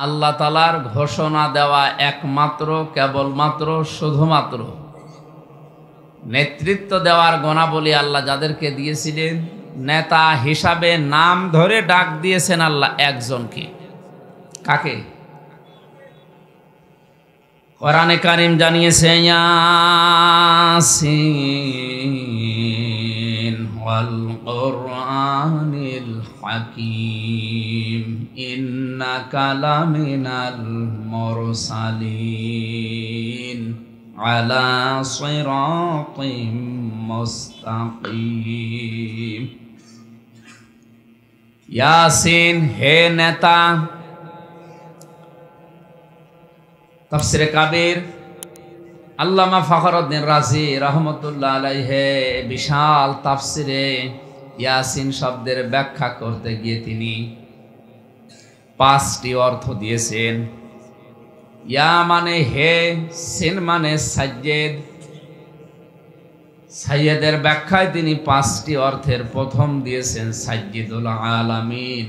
আল্লাহ তাআলার ঘোষণা দেওয়া একমাত্র কেবলমাত্র শুধুমাত্র নেতৃত্ব দেওয়ার গুণাবলী আল্লাহ যাদেরকে দিয়েছিলেন, নেতা হিসাবে নাম ধরে ডাক দিয়েছেন আল্লাহ একজনকে। কাকে? কোরআনে কারীম জানিয়েছে ইয়াসিন ওয়াল কুরআনিল হাকীম ইন্নাকা লামিনাল মুরসালিন আলা সিরাতিম মুস্তাকিম। ইয়াসিন, হে নেতা। তাফসিরে কাবীর আল্লামা ফখরুদ্দীন রাজি রহমতুল্লাহ আলাইহি বিশাল তাফসিরে ইয়াসিন শব্দের ব্যাখ্যা করতে গিয়ে তিনি 5টি অর্থ দিয়েছেন। ইয়া মানে হে, সিন মানে সাজ্জেদ। সাইয়েদের ব্যাখ্যায় তিনি 5টি অর্থের প্রথম দিয়েছেন সাজ্জেদুল আলামিন,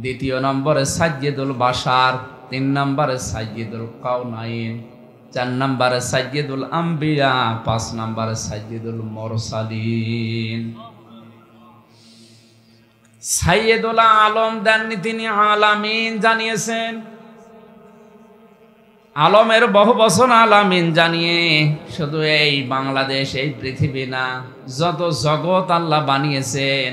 দ্বিতীয় নম্বরে সাজ্জেদুল বাশার, 3 নম্বরে সাজ্জেদুল কাউনাইন, 4 নম্বরে সাজ্জেদুল আম্বিয়া, 5 নম্বরে সাজ্জেদুল মুরসালিন। সাইয়েদুল আলম দেননি তিনি, আলামিন জানিয়েছেন। আলমের বহু বছর আলামিন জানিয়ে শুধু এই বাংলাদেশ, এই পৃথিবী না, যত জগৎ আল্লাহ বানিয়েছেন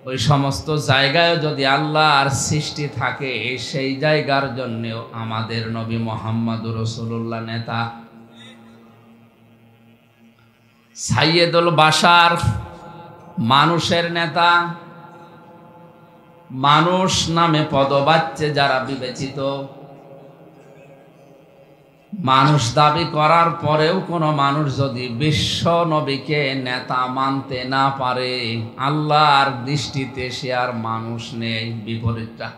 ওই সমস্ত জায়গায় যদি আল্লাহর সৃষ্টি থাকে, সেই জায়গার জন্যও আমাদের নবী মুহাম্মদুর রাসূলুল্লাহ নেতা। সাইয়েদুল বাশার, মানুষের নেতা। মানুষ নামে পদবাচ্যে যারা বিবেচিত, মানুষ দাবি করার পরেও কোনো মানুষ যদি বিশ্ব নবীকে নেতা মানতে না পারে, আল্লাহর দৃষ্টিতে সে আর মানুষ নেই। বিপরীতটা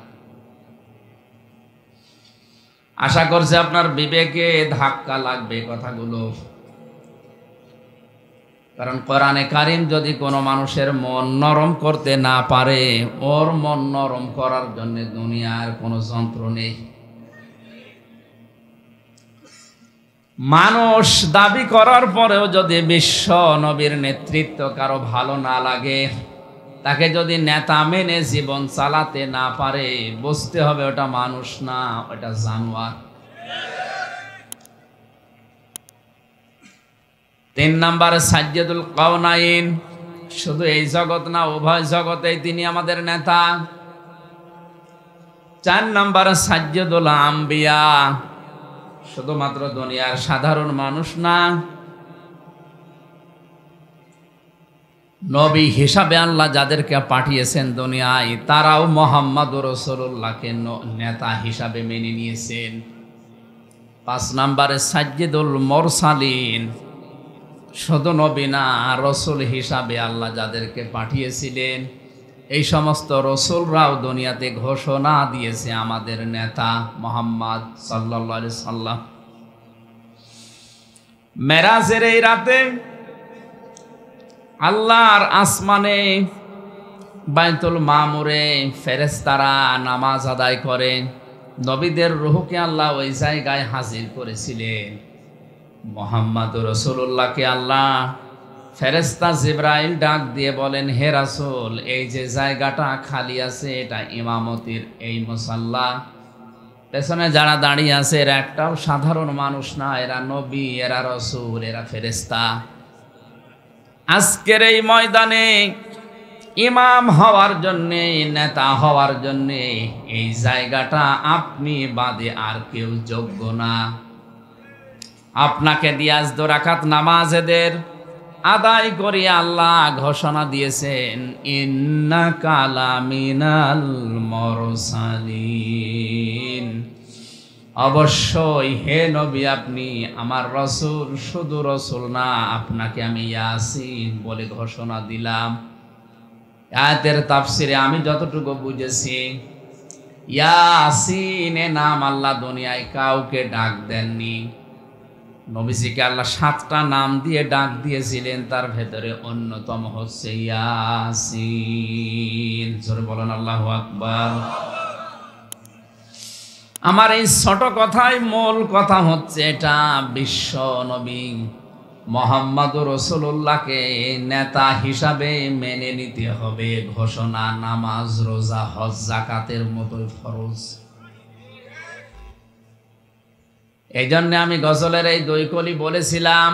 আশা করছে আপনার বিবেকে ধাক্কা লাগবে কথাগুলো, কারণ কোরআনে কারীম যদি কোনো মানুষের মন নরম করতে না পারে, ওর মন নরম করার জন্য দুনিয়ার কোনো যন্ত্র নেই। মানুষ দাবি করার পরেও যদি বিশ্ব নবীর নেতৃত্ব কারো ভালো না লাগে, তাকে যদি নেতা মেনে জীবন চালাতে না পারে, বুঝতে হবে ওটা মানুষ না, ওটা জানোয়ার। 3 নম্বরে সাজ্জেদুল কাউনাইন, শুধু এই জগৎ না, উভয় জগতেই তিনি আমাদের নেতা। 4 নম্বরে সাজ্জেদুল আম্বিয়া, শুধুমাত্র দুনিয়ার সাধারণ মানুষ না, নবী হিসাবে আল্লাহ যাদেরকে পাঠিয়েছেন দুনিয়ায়, তারাও মুহাম্মদুর রাসূলুল্লাহকে নেতা হিসাবে মেনে নিয়েছেন। 5 নম্বরে সাজ্জেদুল মুরসালিন, শুধু নবী না, রসুল হিসাবে আল্লাহ যাদেরকে পাঠিয়েছিলেন, এই সমস্ত রসুলরাও দুনিয়াতে ঘোষণা দিয়েছে আমাদের নেতা মুহাম্মদ সাল্লাল্লাহু আলাইহি সাল্লাম। মেরাজের এই রাতে আল্লাহর আসমানে বাইতুল মামুরে ফেরেশতারা নামাজ আদায় করে, নবীদের রূহকে আল্লাহ ওই জায়গায় হাজির করেছিলেন। মুহাম্মদুর রাসূলুল্লাহকে আল্লাহ ফেরেশতা জিবরাইল ডাক দিয়ে বলেন, হে রাসূল, এই যে জায়গাটা খালি আছে, এটা ইমামতির এই মুসাল্লা, পেছনে যারা দাঁড়িয়ে আছে এরা একটাও সাধারণ মানুষ না, এরা নবী, এরা রাসূল, এরা ফেরেশতা। আজকের এই ময়দানে ইমাম হওয়ার জন্যে, নেতা হওয়ার জন্যে এই জায়গাটা আপনি বাদে আর কেউ যোগ্য না। আপনাকে দিয়ে আজ 2 রাকাত নামাজ এদের আদায় করে আল্লাহ ঘোষণা দিয়েছেন, ইন্নাকা লামিনাল মুরসালিন, অবশ্যই হে নবী আপনি আমার রসুল, শুধু রসুল না, আপনাকে আমি ইয়াসিন বলে ঘোষণা দিলাম। আয়াতের তাফসিরে আমি যতটুকু বুঝেছি, ইয়াসিন এ নাম আল্লাহ দুনিয়ায় কাউকে ডাক দেননি। নবীজিকে আল্লাহ 7টা নাম দিয়ে ডাক দিয়েছিলেন, তার ভেতরে অন্যতম হচ্ছে ইয়াসিন। জোরে বলেন আল্লাহু আকবার। আমার এই ছোট কথায় মূল কথা হচ্ছে এটা, বিশ্ব নবী মুহাম্মদুর রাসূলুল্লাহকে নেতা হিসাবে মেনে নিতে হবে। ঘোষণা নামাজ, রোজা, হজ, যাকাতের মতো ফরজ। এই জন্য আমি গজলের এই দুই কলি বলেছিলাম,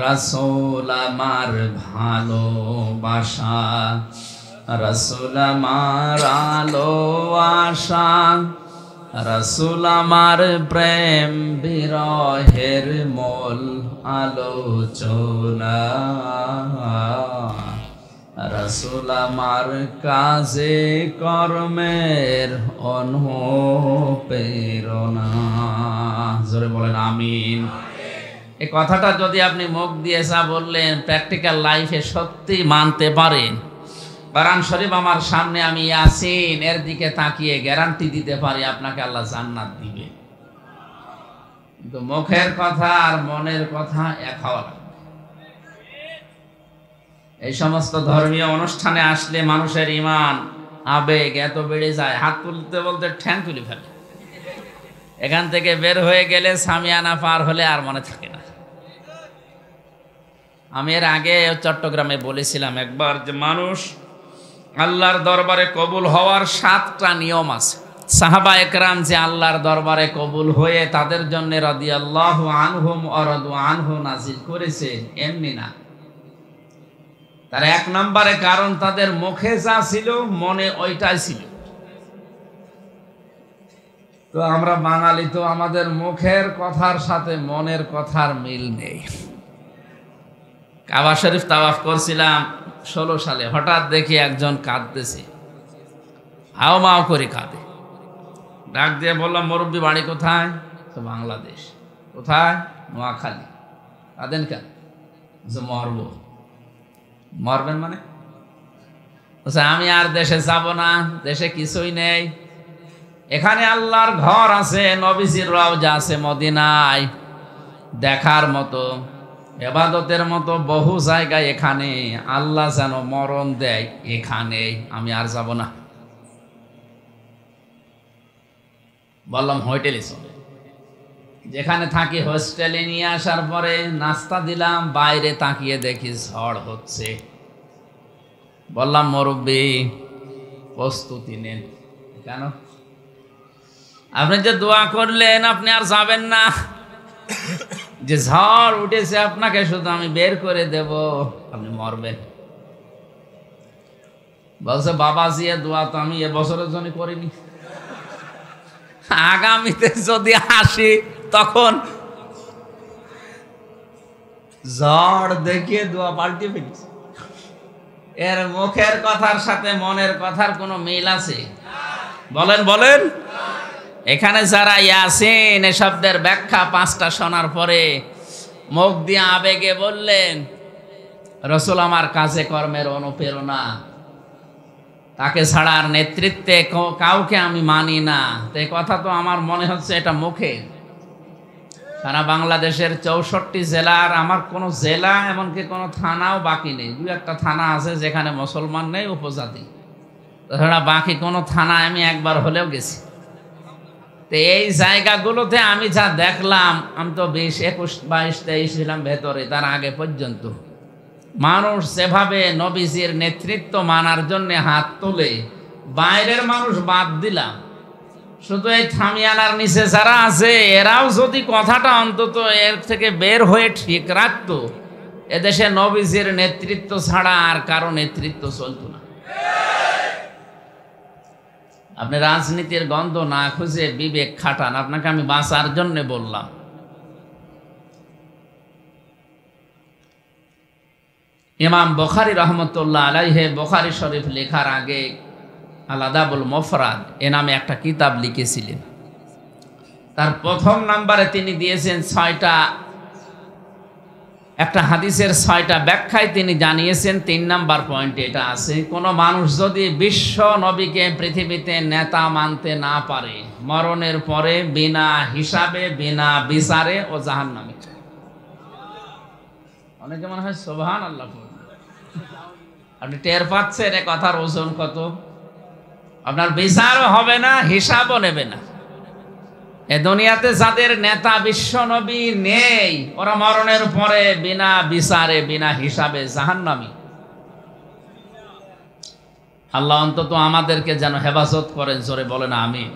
রাসূল আমার ভালোবাসা, রাসূল আমার আলো আশা, রাসূল আমার প্রেম বিরহের মূল আলোচনা, রাসূল আমার কাজে কর্মের অনুপ্রেরণা। জোরে বলেন আমিন। এই কথাটা যদি আপনি মুখ দিয়ে যা বললেন, প্র্যাকটিক্যাল লাইফে সত্যি মানতে পারেন, কোরআন শরীফ আমার সামনে, আমি ইয়াসিন এর দিকে তাকিয়ে গ্যারান্টি দিতে পারি আপনাকে আল্লাহ জান্নাত দিবে। কিন্তু মুখের কথা আর মনের কথা এক হওয়া লাগবে। এই সমস্ত ধর্মীয় অনুষ্ঠানে আসলে মানুষের ঈমান, আবেগ এত বেড়ে যায়, হাত তুলতে বলতে ঠ্যাং তুলে ফেলে। এখান থেকে বের হয়ে গেলে সামিয়ানা পার হলে আর মনে থাকে না। আমি এর আগে চট্টগ্রামে বলেছিলাম একবার যে মানুষ আল্লাহর দরবারে কবুল হওয়ার 7টা নিয়ম আছে। সাহাবা একরাম যে আল্লাহর দরবারে কবুল হয়ে তাদের জন্য রাদিয়াল্লাহু আনহুম ওয়া রাদু আনহু নাজিল করেছে, এমনি না। তার 1 নম্বরে কারণ তাদের মুখে যা ছিল মনে ওইটাই ছিল। তো আমরা বাঙালি তো আমাদের মুখের কথার সাথে মনের কথার মিল নেই। কাবা শরীফ তাওয়াফ করছিলাম 16 সালে, হঠাৎ দেখি একজন কাঁদতেছে, হাও মাও করে কাঁদে। ডাক দিয়ে বললাম, মুরব্বী বাড়ি কোথায়? তো বাংলাদেশ। কোথায়? নোয়াখালী। কাঁদেন কেন? যে মরব। মরবেন মানে? আমি আর দেশে যাব না, দেশে কিছুই নেই। এখানে আল্লাহর ঘর আছে, নবীজির রওজা আছে মদিনায়, দেখার মতো, ইবাদতের মতো বহু জায়গায়। এখানে আল্লাহ যেন মরণ দেয়, এখানে আমি আর যাব না। বললাম হোটেলে চলে। যেখানে থাকি হোস্টেলে নিয়ে আসার পরে নাস্তা দিলাম, বাইরে তাকিয়ে দেখি ঝড় হচ্ছে। বললাম, মুরব্বী প্রস্তুতি নেন। কেন? আপনি যে দোয়া করলেন আপনি আর যাবেন না, যে ঝড় উঠেছে আপনাকে শুধু আমি বের করে দেব, আপনি মরবেন। বলছে, বাবাজি এ দোয়া তো আমি এবছরের জন্য করিনি, আগামীতে যদি আসি তখন ঝড় দেখিয়ে দোয়া পাল্টে ফেলছে। এর মুখের কথার সাথে মনের কথার কোনো মিল আছে? বলেন বলেন। এখানে যারা ইয়াসিন এ শব্দের ব্যাখ্যা 5টা শোনার পরে মুখ দিয়ে আবেগে বললেন, রাসূল আমার কাজে কর্মের অনুপ্রেরণা, তাকে ছাড়ার নেতৃত্বে কাউকে আমি মানি না। তো এই কথা তো আমার মনে হচ্ছে এটা মুখে। সারা বাংলাদেশের 64 জেলার আমার কোনো জেলা এমনকি কোনো থানাও বাকি নেই। 2-1টা থানা আছে যেখানে মুসলমান নেই, উপজাতি। তাছাড়া বাকি কোনো থানা আমি একবার হলেও গেছি। তো এই জায়গাগুলোতে আমি যা দেখলাম, আমি তো 20, 21, 22, 23 ছিলাম ভেতরে, তার আগে পর্যন্ত মানুষ যেভাবে নবীজির নেতৃত্ব মানার জন্য হাত তোলে, বাইরের মানুষ বাদ দিলাম, শুধু এই থামিয়ানার নিচে যারা আছে এরাও যদি কথাটা অন্তত এর থেকে বের হয়ে ঠিক রাখতো, এদেশে নবীজির নেতৃত্ব ছাড়া আর কারো নেতৃত্ব চলতো না। আপনি রাজনীতির গন্ধ না খুঁজে বিবেক খাটান, আপনাকে আমি বাঁচার জন্য বললাম। ইমাম বুখারী রাহমাতুল্লাহ আলাইহি বুখারী শরীফ লেখার আগে আল আদাবুল মুফরাদ এ নামে একটা কিতাব লিখেছিলেন। তার 1ম নম্বরে তিনি দিয়েছেন 6টা, একটা হাদিসের 6টা ব্যাখ্যায় তিনি জানিয়েছেন। 3 নম্বর পয়েন্টে এটা আছে, কোনো মানুষ যদি বিশ্ব নবীকে পৃথিবীতে নেতা মানতে না পারে, মরণের পরে বিনা হিসাবে বিনা বিচারে ও জাহান্নামে। অনেকে মনে হয় সুবহানাল্লাহ। আপনি টের পাচ্ছেন এ কথার ওজন কত? আপনার বিচারও হবে না, হিসাবও নেবে না। এ দুনিয়াতে যাদের নেতা বিশ্ব নবী নেই, ওরা মরণের পরে বিনা বিচারে বিনা হিসাবে জাহান্নামী। আল্লাহ অন্তত আমাদেরকে যেন হেফাজত করেন, জোরে বলেন আমিন।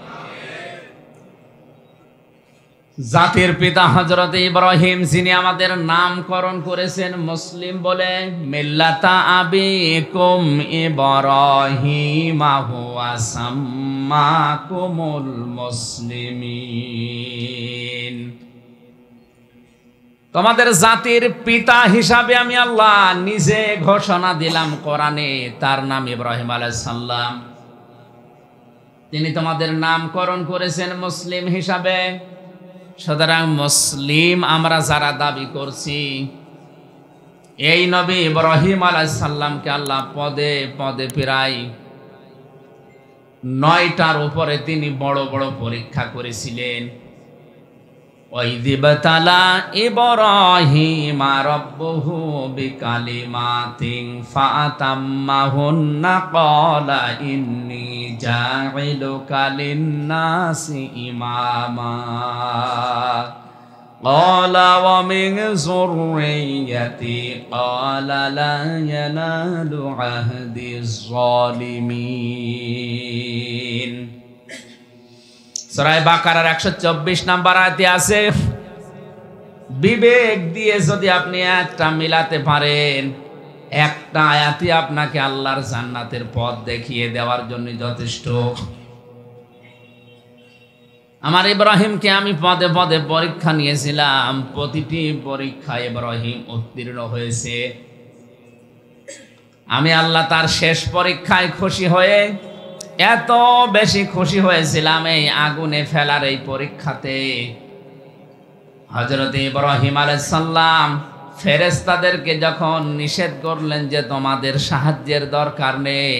জাতির পিতা হযরত ইব্রাহিম, যিনি আমাদের নামকরণ করেছেন মুসলিম বলে, মিল্লাতা আবিকুম ইব্রাহিমা হুয়া সাম্মাকুমুল মুসলিমিন। তোমাদের জাতির পিতা হিসাবে আমি আল্লাহ নিজে ঘোষণা দিলাম কোরআনে, তার নাম ইব্রাহিম আলাইহিস সালাম। তিনি তোমাদের নামকরণ করেছেন মুসলিম হিসাবে। সুতরাং মুসলিম আমরা যারা দাবি করছি, এই নবী ইব্রাহিম আলাইহিস সালামকে আল্লাহ পদে পদে প্রায় 9টার উপরে তিনি বড় বড় পরীক্ষা করেছিলেন। ওয়াইযিবতালা ইব্রাহিমা রাব্বুহু বিকালিমাতিন ফাতাম্মাহুন্না ক্বালা ইন্নী জাইলুকা লিন্নাসি ইমামা ক্বালা ওয়া মিন যুররিয়্যাতি ক্বালা লা ইয়ানালু আহদিজ যালিমিন। সূরা বাকারার 124 নম্বর আয়াতে আছে, বিবেক দিয়ে যদি আপনি একটা মিলাতে পারেন, একটা আয়াতই আপনাকে আল্লাহর জান্নাতের পথ দেখিয়ে দেওয়ার জন্য যথেষ্ট। আমার ইব্রাহিমকে আমি পদে পদে পরীক্ষা নিয়েছিলাম, প্রতিটি পরীক্ষায় ইব্রাহিম উত্তীর্ণ হয়েছে। আমি আল্লাহ তার শেষ পরীক্ষায় খুশি হয়ে এত বেশি খুশি হয়েছিলাম এই আগুনে ফেলার এই পরীক্ষাতে। হযরত ইব্রাহিম আলাইহিস সালাম ফেরেশতাদেরকে যখন নিষেধ করলেন যে তোমাদের সাহায্যের দরকার নেই,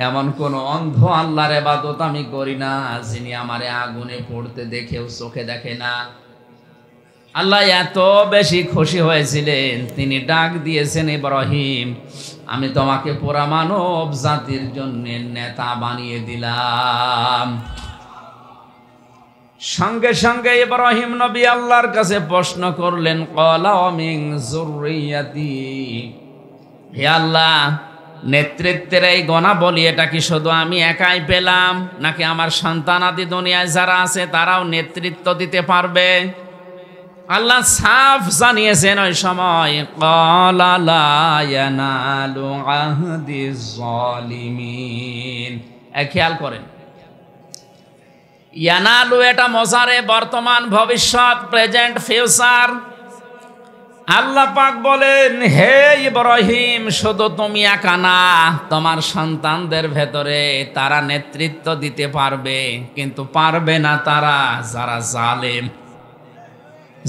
এমন কোন অন্ধ আল্লাহর ইবাদত আমি করি না যিনি আমারে আগুনে পড়তে দেখেও চোখে দেখে না। আল্লাহ এত বেশি খুশি হয়েছিলেন, তিনি ডাক দিয়েছেন, ইব্রাহিম আমি তোমাকে পুরা মানব জাতির জন্য নেতা বানিয়ে দিলাম। সঙ্গে সঙ্গে ইব্রাহিম নবী আল্লাহর কাছে প্রশ্ন করলেন, ক্বালা ওয়া মিন যুররিয়্যাতি, হে আল্লাহ নেতৃত্বের এই গুণাবলী এটা কি শুধু আমি একাই পেলাম, নাকি আমার সন্তানাদি দুনিয়ায় যারা আছে তারাও নেতৃত্ব দিতে পারবে? আল্লাহ সাফ জানিয়েছেন ওই সময়, ক্বালা লা ইয়ানালু আহদিজ যালিমিন। খেয়াল করেন, ইয়ানালু এটা মজারে, বর্তমান ভবিষ্যৎ, প্রেজেন্ট ফিউচার। আল্লাহ পাক বলেন, হে ইব্রাহিম শুধু তুমি একা না, তোমার সন্তানদের ভেতরে তারা নেতৃত্ব দিতে পারবে, কিন্তু পারবে না তারা যারা জালেম।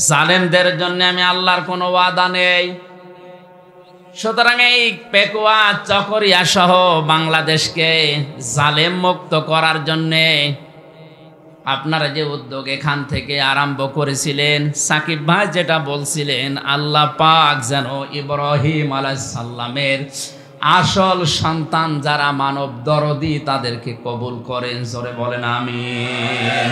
জালেমদের জন্য আমি আল্লাহর কোনো ওয়াদা নেই। সুতরাং এই পেকুয়া চকরিয়া সহ বাংলাদেশকে জালেম মুক্ত করার জন্যে আপনারা যে উদ্যোগ এখান থেকে আরম্ভ করেছিলেন, সাকিব ভাই যেটা বলছিলেন, আল্লাহ পাক যেন ইব্রাহিম আলাইহিস সালামের আসল সন্তান যারা মানব দরদি তাদেরকে কবুল করেন, জোরে বলেন আমিন।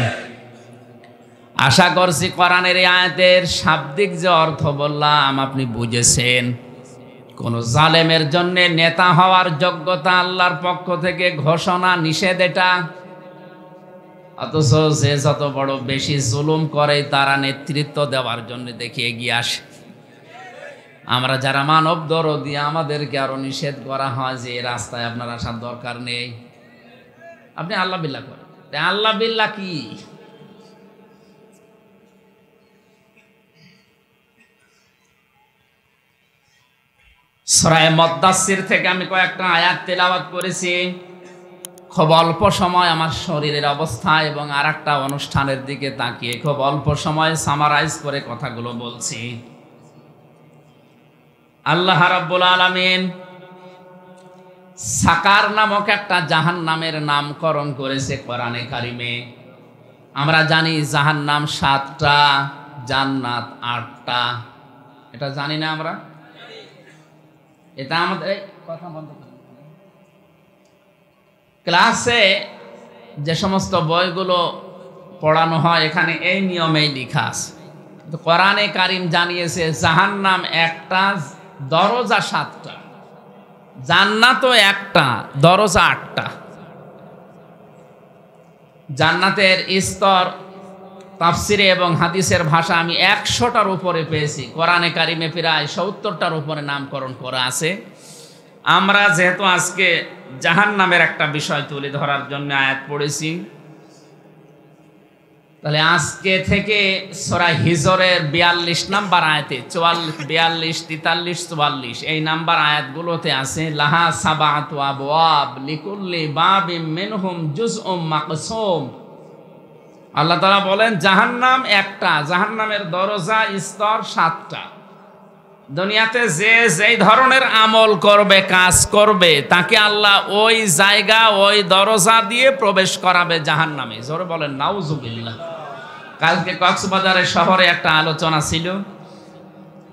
আশা করছি কোরআনের এই আয়াতের শাব্দিক যে অর্থ বললাম আপনি বুঝেছেন। কোন জালেমের জন্য নেতা হওয়ার যোগ্যতা আল্লাহর পক্ষ থেকে ঘোষণা নিষেধ এটা। অথচ যে যত বড় বেশি জুলুম করে তারা নেতৃত্ব দেওয়ার জন্য দেখে এগিয়ে আসে। আমরা যারা মানব দরদি আমাদেরকে আরো নিষেধ করা হয় যে এই রাস্তায় আপনার আসার দরকার নেই, আপনি আল্লাহ বিল্লাহ করেন। আল্লাহ বিল্লাহ কি? সূরা মুদ্দাসসির থেকে আমি কয়েকটা আয়াত তেলাওয়াত করেছি। খুব অল্প সময় আমার শরীরের অবস্থা এবং আরেকটা অনুষ্ঠানের দিকে তাকিয়ে খুব অল্প সময় সামারাইজ করে কথাগুলো বলছি। আল্লাহ রাব্বুল আলামিন সাকার নামক একটা জাহান্নামের নামকরণ করেছে কোরআনে কারিমে। আমরা জানি জাহান্নাম 7টা, জান্নাত 8টা। এটা জানি না আমরা? এটা আমাদের কথা বন্ধ করেন। ক্লাসে যে সমস্ত বইগুলো পড়ানো হয়, এখানে এই নিয়মেই লেখা আছে। কিন্তু কোরআনে কারিম জানিয়েছে জাহান্নাম একটা, দরজা 7টা, জান্নাতও একটা, দরজা 8টা। জান্নাতের স্তর তাফসিরে এবং হাদিসের ভাষা আমি 100টার উপরে পেয়েছি। কোরআনে কারিমে প্রায় 70টার উপরে নামকরণ করা আছে। আমরা যেহেতু আজকে জাহান্নামের একটা বিষয় তুলে ধরার জন্য আয়াত পড়েছি, তাহলে আজকে থেকে সূরা হিজরের 42 নাম্বার আয়াতে 42, 43, 44 এই নাম্বার আয়াতগুলোতে আছে লাহা সাবাতু আবওয়াব লিকুল্লি বাবিম মিনহুম জুজউম মাকসুম। আল্লাহ তাআলা বলেন জাহান্নাম একটা, জাহান্নামের দরজা স্তর 7টা। দুনিয়াতে যে যেই ধরনের আমল করবে, কাজ করবে, তাকে আল্লাহ ওই জায়গা, ওই দরজা দিয়ে প্রবেশ করাবে জাহান্নামে। জোরে বলেন নাউজুবিল্লাহ। কালকে কক্সবাজারের শহরে একটা আলোচনা ছিল,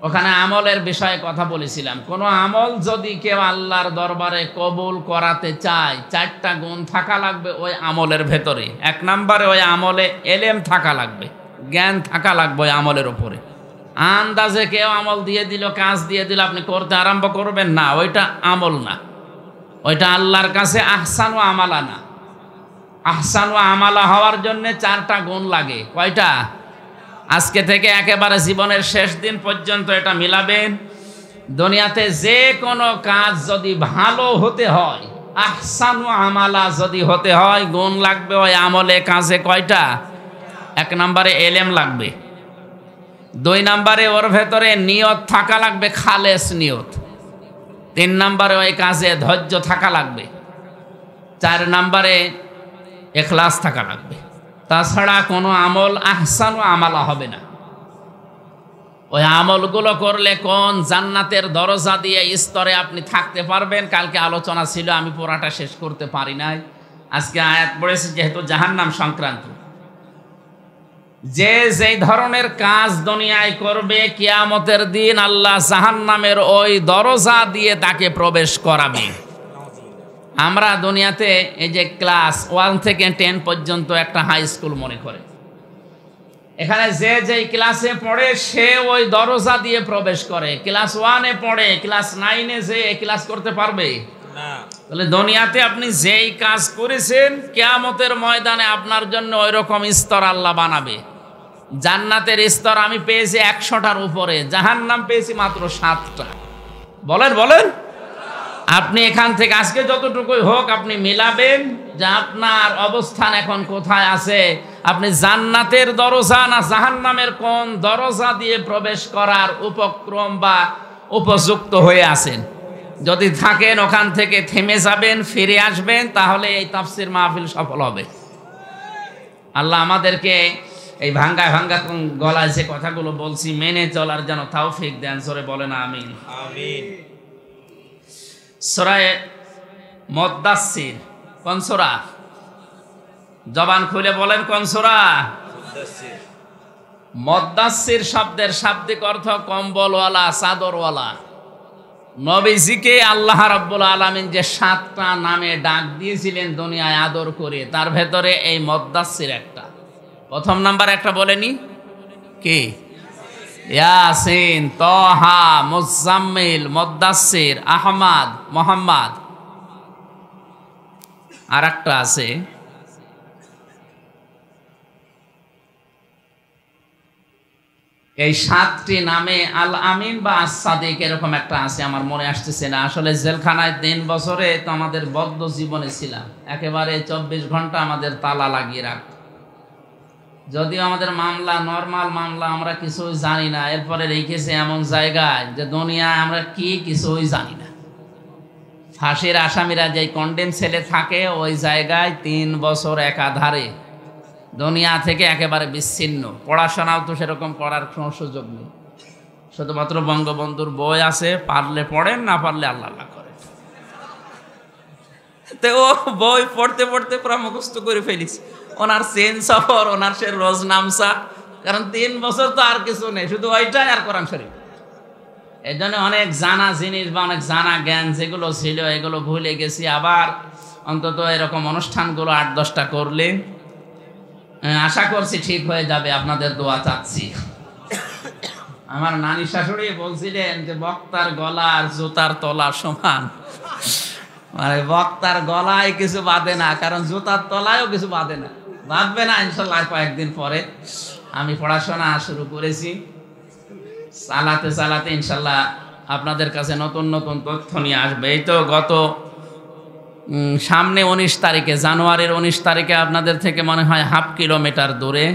ওখানে আমলের বিষয়ে কথা বলেছিলাম। কোনো আমল যদি কেউ আল্লাহর দরবারে কবুল করাতে চায়, 4টা গুণ থাকা লাগবে ওই আমলের ভেতরে। 1 নম্বরে ওই আমলে এলেম থাকা লাগবে, জ্ঞান থাকা লাগবে ওই আমলের উপরে। আন্দাজে কেউ আমল দিয়ে দিল, কাজ দিয়ে দিল, আপনি করতে আরম্ভ করবেন না, ওইটা আমল না, ওইটা আল্লাহর কাছে আহসানু আমালা না। আহসানু আমালা হওয়ার জন্য 4টা গুণ লাগে। কয়টা? আজকে থেকে একেবারে জীবনের শেষ দিন পর্যন্ত এটা মিলাবেন। দুনিয়াতে যে কোনো কাজ যদি ভালো হতে হয়, আহসানু আমালা যদি হতে হয়, গুণ লাগবে ওই আমলে, কাজে। কয়টা? 1 নম্বরে এলেম লাগবে, 2 নম্বরে ওর ভেতরে নিয়ত থাকা লাগবে, খালেস নিয়ত, 3 নম্বরে ওই কাজে ধৈর্য থাকা লাগবে, 4 নম্বরে ইখলাস থাকা লাগবে। তাছাড়া কোনো আমল আহসানু আমালা হবে না। ওই আমলগুলো করলে কোন জান্নাতের দরজা দিয়ে স্তরে আপনি থাকতে পারবেন, কালকে আলোচনা ছিল, আমি পুরাটা শেষ করতে পারি নাই। আজকে আয়াত পড়েছি যেহেতু জাহান্নাম সংক্রান্ত। যে যেই ধরনের কাজ দুনিয়ায় করবে, কিয়ামতের দিন আল্লাহ জাহান্নামের ওই দরজা দিয়ে তাকে প্রবেশ করাবে। আমরা দুনিয়াতে এই যে ক্লাস 1 থেকে 10 পর্যন্ত একটা হাই স্কুল মনে করে, এখানে যে যেই ক্লাসে পড়ে সে ওই দরজা দিয়ে প্রবেশ করে। ক্লাস 1-এ পড়ে, ক্লাস 9-এ যে ক্লাস করতে পারবে না। তাহলে দুনিয়াতে আপনি যেই কাজ করেছেন, কিয়ামতের ময়দানে আপনার জন্য ওই রকম স্তর আল্লাহ বানাবে। জান্নাতের স্তর আমি পেয়েছি 100টার উপরে, জাহান্নাম পেয়েছি মাত্র 7টা। বলেন বলেন, আপনি এখান থেকে আজকে যতটুকুই হোক আপনি মিলাবেন যে আপনার অবস্থান এখন কোথায় আছে, আপনি জান্নাতের দরজা না জাহান্নামের কোন দরজা দিয়ে প্রবেশ করার উপক্রম বা উপযুক্ত হয়ে আছেন। যদি থাকেন ওখান থেকে থেমে যাবেন, ফিরে আসবেন, তাহলে এই তাফসির মাহফিল সফল হবে। আল্লাহ আমাদেরকে এই ভাঙ্গা ভাঙ্গা গলায় যে কথাগুলো বলছি মেনে চলার যেন তৌফিক দেন। জোরে বলেন আমিন। আমিন। সূরা মুদ্দাসসির কোন সূরা? জবান খুলে বলেন কোন সূরা? মুদ্দাসসির। মুদ্দাসসির শব্দের শাব্দিক অর্থ কম্বলওয়ালা, চাদরওয়ালা। নবীজিকে আল্লাহ রাব্বুল আলামিন যে 7টা নামে ডাক দিয়েছিলেন দুনিয়ায় আদর করে, তার ভেতরে এই মুদ্দাসসির একটা। প্রথম নাম্বার একটা বলেনি কি? ইয়াসিন, তাহা, মুজাম্মিল, মুদ্দাসসির, আহমদ, মুহাম্মদ। আর একটা আছে এই 7টি নামে আল আমিন বা আস-সাদিক এরকম একটা আছে, আমার মনে আসতেছে না। আসলে জেলখানায় 3 বছরে তো আমাদের বদ্ধ জীবনে ছিলাম, একেবারে 24 ঘন্টা আমাদের তালা লাগিয়ে রাখত। যদিও আমাদের মামলা নরমাল মামলা, আমরা কিছুই জানি না, এরপরে রেখেছে এমন জায়গায় যে দুনিয়ায় আমরা কি কিছুই জানি না। ফাঁসির আসামিরা যে কন্ডেম সেলে থাকে ওই জায়গায় 3 বছর একাধারে দুনিয়া থেকে একেবারে বিচ্ছিন্ন। পড়াশোনাও তো সেরকম করার কোনো সুযোগ নেই, শুধুমাত্র বঙ্গবন্ধুর বই আছে, পারলে পড়েন, না পারলে আল্লাহ আল্লাহ করেন। তো ও বই পড়তে পড়তে পুরো মুখস্থ করে ফেলিস। ওনার চেন সফর, ওনার সে রোজনামসা, কারণ 3 বছর তো আর কিছু নেই, শুধু ওইটাই আর কোরআন শরীফ। এই জন্য অনেক জানা জিনিস বা অনেক জানা জ্ঞান যেগুলো ছিল এগুলো ভুলে গেছি। আবার অন্তত এরকম অনুষ্ঠানগুলো 8-10টা করলে আশা করছি ঠিক হয়ে যাবে, আপনাদের দোয়া চাচ্ছি। আমার নানি শাশুড়ি বলছিলেন যে বক্তার গলা আর জুতার তলা সমান, মানে বক্তার গলায় কিছু বাঁধে না, কারণ জুতার তলায়ও কিছু বাঁধে না, বাঁধবে না ইনশাল্লাহ কয়েকদিন পরে। আমি পড়াশোনা শুরু করেছি, চালাতে চালাতে ইনশাল্লাহ আপনাদের কাছে নতুন নতুন তথ্য নিয়ে আসবে। এই তো গত সামনে 19 তারিখে, জানুয়ারির 19 তারিখে আপনাদের থেকে মনে হয় 1/2 কিলোমিটার দূরে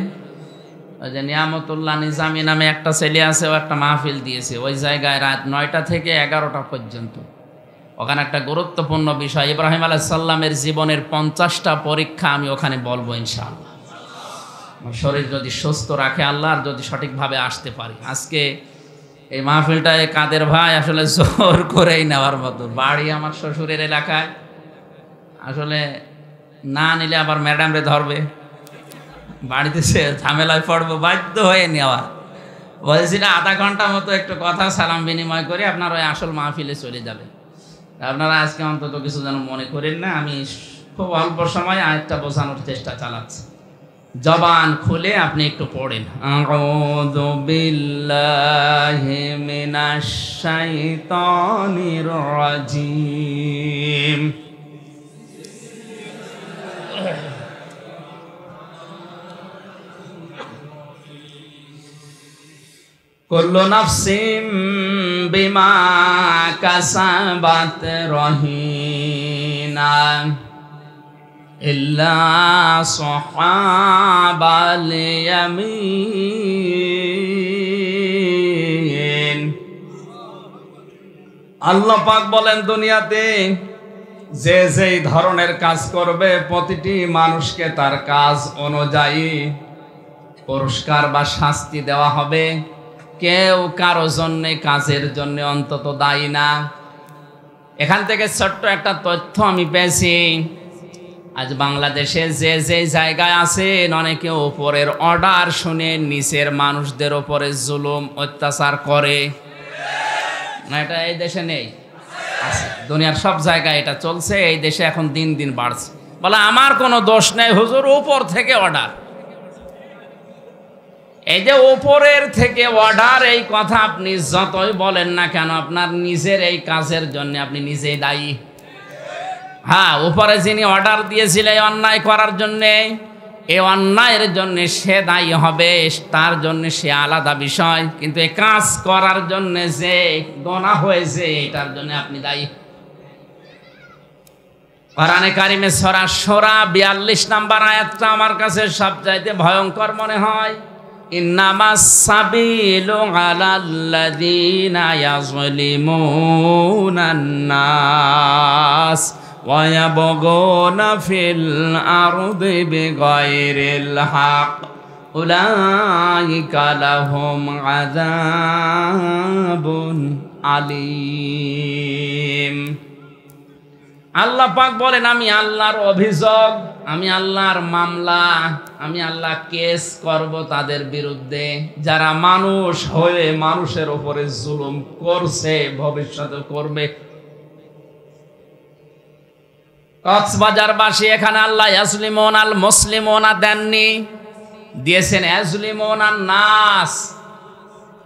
ওই যে নিয়ামতুল্লাহ নিজামী নামে একটা ছেলে আছে, ও একটা মাহফিল দিয়েছে ওই জায়গায় রাত 9টা থেকে 11টা পর্যন্ত। ওখানে একটা গুরুত্বপূর্ণ বিষয়, ইব্রাহিম আলাইহিস সালামের জীবনের 50টা পরীক্ষা আমি ওখানে বলবো ইনশাআল্লাহ। আমার শরীর যদি সুস্থ রাখে আল্লাহ, আর যদি সঠিকভাবে আসতে পারি। আজকে এই মাহফিলটায় কাদের ভাই আসলে জোর করেই নেওয়ার মতো, বাড়ি আমার শ্বশুরের এলাকায়, আসলে না নিলে আবার ম্যাডামরে ধরবে, বাড়িতে সে ঝামেলায় পড়বো, বাধ্য হয়ে নেওয়া। বলছিল আধা ঘন্টা মতো একটু কথা সালাম বিনিময় করে আপনার ওই আসল মাহফিলে চলে যাবে। আপনারা আজকে অন্তত কিছু যেন মনে করেন না, আমি খুব অল্প সময় আরেকটা বোঝানোর চেষ্টা চালাচ্ছি। জবান খুলে আপনি একটু পড়েন, আউযু বিল্লাহি মিনাশ শাইতানির রাজিম। কুল্লু নাফসিম বিমা কাসাবাত রহিনা ইল্লা সাহাবাল ইয়ামিন। আল্লাহ পাক বলেন, দুনিয়াতে যে যেই ধরনের কাজ করবে প্রতিটি মানুষকে তার কাজ অনুযায়ী পুরস্কার বা শাস্তি দেওয়া হবে। কেউ কারো জন্য কাজের জন্য অন্তত দায়ী না। এখান থেকে ছোট্ট একটা তথ্য আমি পেয়েছি, আজ বাংলাদেশে যে যে জায়গায় আছেন অনেকে উপরের অর্ডার শুনে নিচের মানুষদের উপরে জুলুম অত্যাচার করে না, এটা এই দেশে নেই, আছে দুনিয়ার সব জায়গায় এটা চলছে। এই দেশে এখন দিন দিন বাড়ছে। বলে আমার কোনো দোষ নেই হুজুর, উপর থেকে অর্ডার। এই যে উপরের থেকে অর্ডার, এই কথা আপনি যতই বলেন না কেন, আপনার নিজের এই কাজের জন্য আপনি নিজেই দায়ী। হ্যাঁ, উপরে যিনি অর্ডার দিয়েছিলেন অন্যায় করার জন্য, এই অন্যায়ের জন্য সে দায়ী হবে, তার জন্য সে আলাদা বিষয়। কিন্তু এই কাজ করার জন্য যে গোনাহ হয়েছে, এটার জন্য আপনি দায়ী। কোরআনে কারিমে সূরা শূরা 42 নম্বর আয়াতটা আমার কাছে সবচাইতে ভয়ঙ্কর মনে হয়। ইন্নামাস সাবিলু আলাল্লাযীনা ইয়াযলিমুনান নাস ওয়া ইয়াবগুনা ফিল আরদি বিগাইরিল হক উলাইকা লাহুম আযাবুন আলীম। আল্লাহ পাক বলেন, আমি আল্লাহর অভিযোগ, আমি আল্লাহর মামলা, আমি আল্লাহ কেস করব তাদের বিরুদ্ধে যারা মানুষ হয়ে মানুষের উপরে জুলুম করছে, ভবিষ্যতে করবে। কক্সবাজারবাসী এখানে আল্লাহ ইয়াজলিমুন আল মুসলিমুনা দেননি, দিয়েছেন ইয়াজলিমুন আন নাস।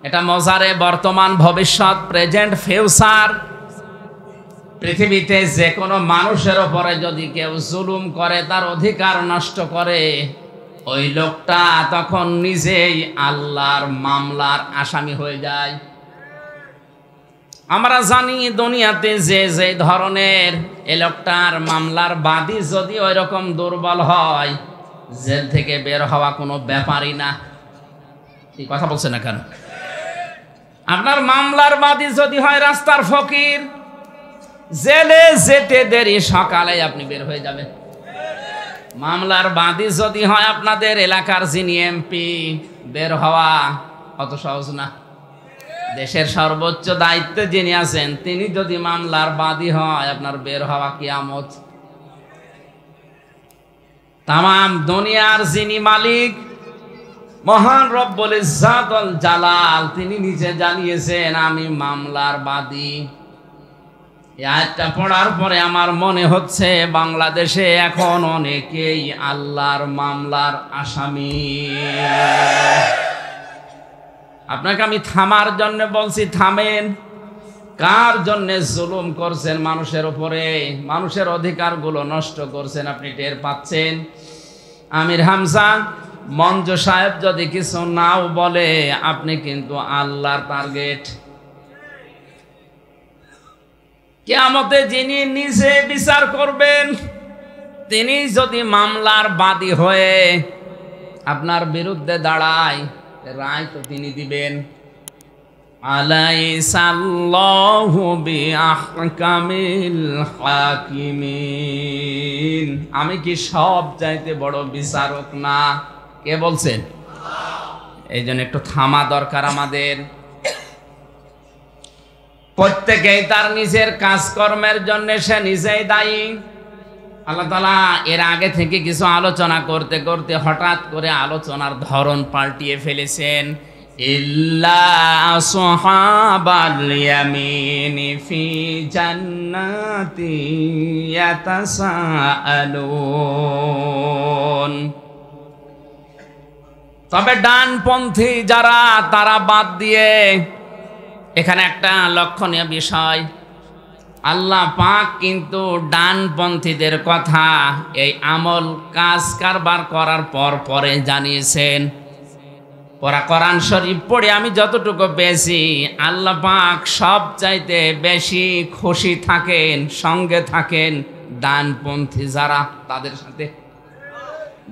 এটা মজারে বর্তমান, ভবিষ্যৎ, প্রেজেন্ট, ফিউচার। পৃথিবীতে যে কোনো মানুষের উপরে যদি কেউ জুলুম করে, তার অধিকার নষ্ট করে, ওই লোকটা তখন নিজেই আল্লাহর মামলার আসামি হয়ে যায়। আমরা জানি দুনিয়াতে যে যে ধরনের, এই লোকটার মামলার বাদী যদি ওই রকম দুর্বল হয়, জেল থেকে বের হওয়া কোনো ব্যাপারই না। এই কথা বলছে না কেন? আপনার মামলার বাদী যদি হয় রাস্তার ফকির, জেলে যেতে দেরি, সকালে আপনি বের হয়ে যাবেন। মামলার বাদী যদি হয় আপনাদের এলাকার যিনি এমপি, বের হওয়া অত সহজ না। দেশের সর্বোচ্চ দায়িত্বে যিনি আছেন, তিনি যদি মামলার বাদী হয়, আপনার বের হওয়া কিয়ামত। তামাম দুনিয়ার যিনি মালিক, মহান রব্বুল ইজ্জাত ওয়াল জালাল, তিনি নিজে জানিয়েছেন আমি মামলার বাদী। এই আয়াতটা পড়ার পরে আমার মনে হচ্ছে বাংলাদেশে এখন অনেকেই আল্লাহর মামলার আসামি। আপনাকে আমি থামার জন্য বলছি, থামেন। কার জন্য জুলুম করছেন মানুষের উপরে, মানুষের অধিকারগুলো নষ্ট করছেন, আপনি টের পাচ্ছেন। আমির হামজা মঞ্জু সাহেব যদি কিছু নাও বলে, আপনি কিন্তু আল্লাহর টার্গেট। কিয়ামতে যিনি নিজে বিচার করবেন, তিনি যদি মামলার বাদী হয়ে আপনার বিরুদ্ধে দাঁড়ায়, রায় তো তিনি দিবেন। আলাইসাল্লাহু বিআহকামিল হাকিমিন, আমি কি সব চাইতে বড় বিচারক না? কে বলছেন? এই জন্য একটু থামা দরকার আমাদের। প্রত্যেকেই তার নিজের কাজকর্মের জন্য সে নিজেই দায়ী। আল্লাহ তাআলা এর আগে থেকে কিছু আলোচনা করতে করতে হঠাৎ করে আলোচনার ধরন পাল্টিয়ে ফেলেছেন। ইল্লা আসহাবাল ইয়ামিনি ফি জান্নাতি ইয়াতাসাআলুন, তবে ডানপন্থী যারা, তারা বাদ দিয়ে। এখানে একটা লক্ষণীয় বিষয়, আল্লাহ পাক কিন্তু ডানপন্থীদের কথা এই আমল কাজ কারবার করার পরে জানিয়েছেন। কোরআন শরীফ পড়ে আমি যতটুকু পেয়েছি, আল্লাহ পাক সব চাইতে বেশি খুশি থাকেন, সঙ্গে থাকেন ডানপন্থী যারা, তাদের সাথে।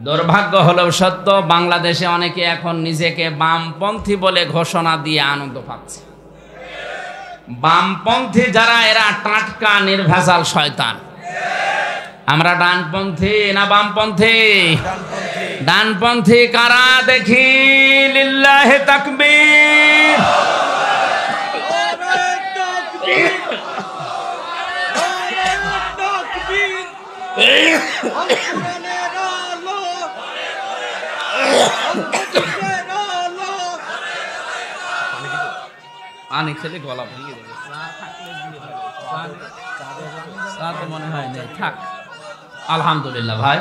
দুর্ভাগ্য হলেও সত্য, বাংলাদেশে অনেকে এখন নিজেকে বামপন্থী বলে ঘোষণা দিয়ে আনন্দ পাচ্ছে। বামপন্থী যারা, এরা টাটকা নির্ভেজাল শয়তান। আমরা ডানপন্থী না বামপন্থী? ডানপন্থী কারা দেখি? লিল্লাহি তাকবীর। পানি খেলে গলা ভেঙে যাবে। মনে হয় নেই, থাক। আলহামদুলিল্লাহ ভাই,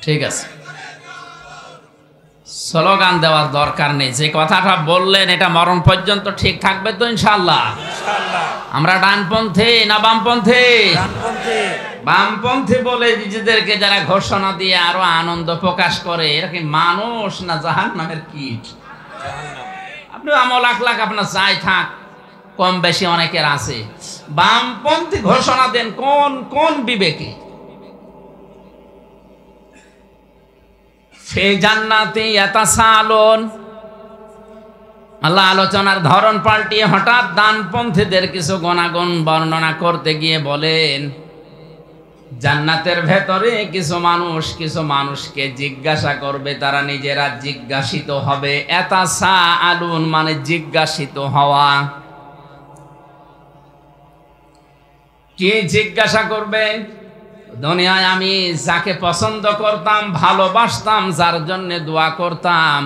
ঠিক আছে, স্লোগান দেওয়ার দরকার নেই। যে কথাটা বললেন এটা মরণ পর্যন্ত ঠিক থাকবে তো ইনশাআল্লাহ? আমরা ডানপন্থী না বামপন্থী? বামপন্থী বলে নিজেদেরকে যারা ঘোষণা দিয়ে আরো আনন্দ প্রকাশ করে, এরা কি মানুষ না জাহান্নামের কীট? আপনি আমল আখলাক আপনার চাই থাক, কম বেশি অনেকের আছে। বামপন্থী ঘোষণা দেন কোন কোন বিবেকে? ফি জান্নাতি ইয়াতাসাআলুন। আল্লাহ আলোচনার ধরন পাল্টিয়ে হঠাৎ ডানপন্থীদের কিছু গুণাগুণ বর্ণনা করতে গিয়ে বলেন, জান্নাতের ভেতরে কিছু মানুষকে জিজ্ঞাসা করবে, তারা নিজেরা জিজ্ঞাসিত হবে। ইয়াতাসাআলুন মানে জিজ্ঞাসিত হওয়া। কি জিজ্ঞাসা করবে? দুনিয়ায় আমি যাকে পছন্দ করতাম, ভালোবাসতাম, যার জন্য দোয়া করতাম,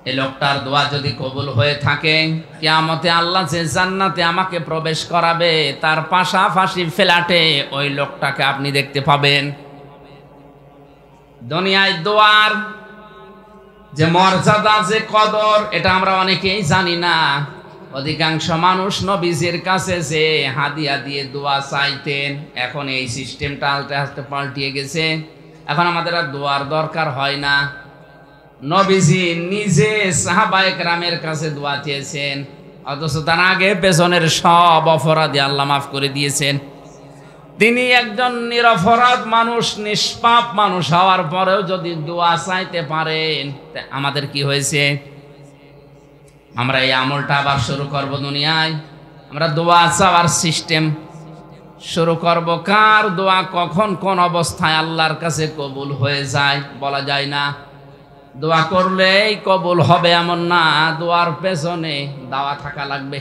এই লোকটার দোয়া যদি কবুল হয়ে থাকে, কিয়ামতে আল্লাহ যে জান্নাতে আমাকে প্রবেশ করাবে, তার পাশাপাশি ফ্ল্যাটে ওই লোকটাকে আপনি দেখতে পাবেন। দুনিয়ায় দোয়ার যে মর্যাদা, যে কদর, এটা আমরা অনেকেই জানি না। অধিকাংশ মানুষ নবীজির কাছে যে হাদিয়া দিয়ে দোয়া চাইতেন, এখন এই সিস্টেমটা আস্তে আস্তে পাল্টিয়ে গেছে। এখন আমাদের আর দোয়ার দরকার হয় না। নবীজি নিজে সাহাবায়ে কেরামের কাছে দোয়া চেয়েছেন, অথচ তার আগে পেছনের সব অপরাধী আল্লাহ মাফ করে দিয়েছেন। তিনি একজন নিরপরাধ মানুষ, নিষ্পাপ মানুষ হওয়ার পরেও যদি দোয়া চাইতে পারেন, আমাদের কি হয়েছে? আমরা এই আমলটা আবার শুরু করব দুনিয়ায়। আমরা দোয়া চাওয়ার সিস্টেম শুরু করব। কার দোয়া কখন কোন অবস্থায় আল্লাহর কাছে কবুল হয়ে যায় বলা যায় না। দোয়া করলেই কবুল হবে এমন না, দোয়ার পেছনে দাওয়া থাকা লাগবে।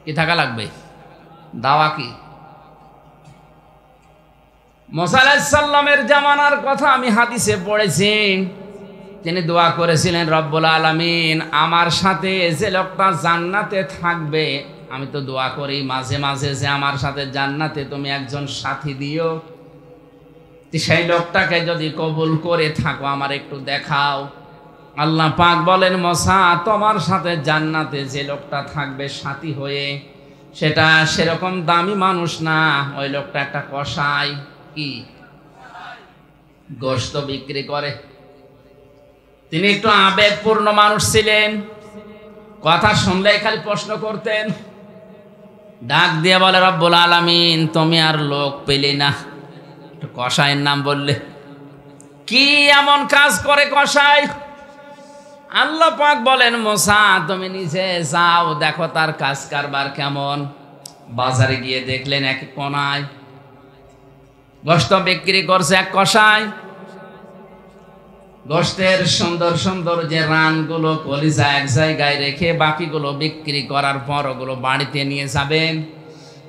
কি থাকা লাগবে? দাওয়া কি? মুসা আলাইহিস সালামের জামানার কথা আমি হাদিসে পড়েছি। তিনি দোয়া করেছিলেন, রব্বুল আলামিন আমার সাথে যে লোকটা জান্নাতে থাকবে আমি তো দোয়া করি মাঝে মাঝে যে আমার সাথে জান্নাতে তুমি একজন সাথী দিও, সেই লোকটাকে যদি কবুল করে থাকো আমার একটু দেখাও। আল্লাহ পাক বলেন, মুসা তোমার সাথে জান্নাতে যে লোকটা থাকবে সাথী হয়ে, সেটা সেরকম দামি মানুষ না, ওই লোকটা একটা কসাই, কি গোশত বিক্রি করে। তিনি একটু আবেগপূর্ণ মানুষ ছিলেন, কথা শুনলে খালি প্রশ্ন করতেন। ডাক দিয়ে বলে, রব্বুল আলামিন তুমি আর লোক পেলে না, একটু কসাইয়ের নাম বললে। কি এমন কাজ করে কসাই? আল্লাহ পাক বলেন, মুসা তুমি নিজে যাও দেখো তার কাজ কারবার কেমন। বাজারে গিয়ে দেখলেন এক কোনায় গোশত বিক্রি করছে এক কসাই। গোশতের সুন্দর সুন্দর যে রানগুলো কলিজা এক জায়গায় রেখে বাকিগুলো বিক্রি করার পর ওগুলো বাড়িতে নিয়ে যাবেন।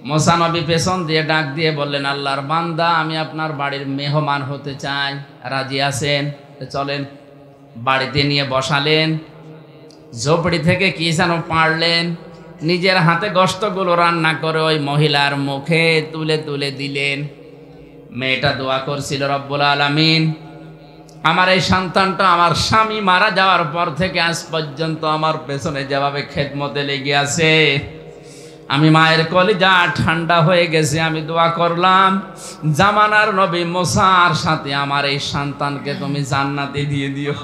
মুসা নবী পেছন দিয়ে ডাক দিয়ে বললেন, আল্লাহর বান্দা আমি আপনার বাড়ির মেহমান হতে চাই, রাজি আছেন? চলেন। বাড়িতে নিয়ে বসালেন, ঝোপড়ি থেকে কি যেন পারলেন, নিজের হাতে গোশতগুলো রান্না করে ওই মহিলার মুখে তুলে তুলে দিলেন। মেয়েটা দোয়া করছিল, রব্বুল আলামিন আমার এই সন্তানটা আমার স্বামী মারা যাওয়ার পর থেকে আজ পর্যন্ত আমার পেছনে যেভাবে খেদমতে লেগে আছে, আমি মায়ের কলিজা ঠান্ডা হয়ে গেছে। আমি দোয়া করলাম জামানার নবী মুসার সাথে আমার এই সন্তানকে তুমি জান্নাতে দিয়ে দিও।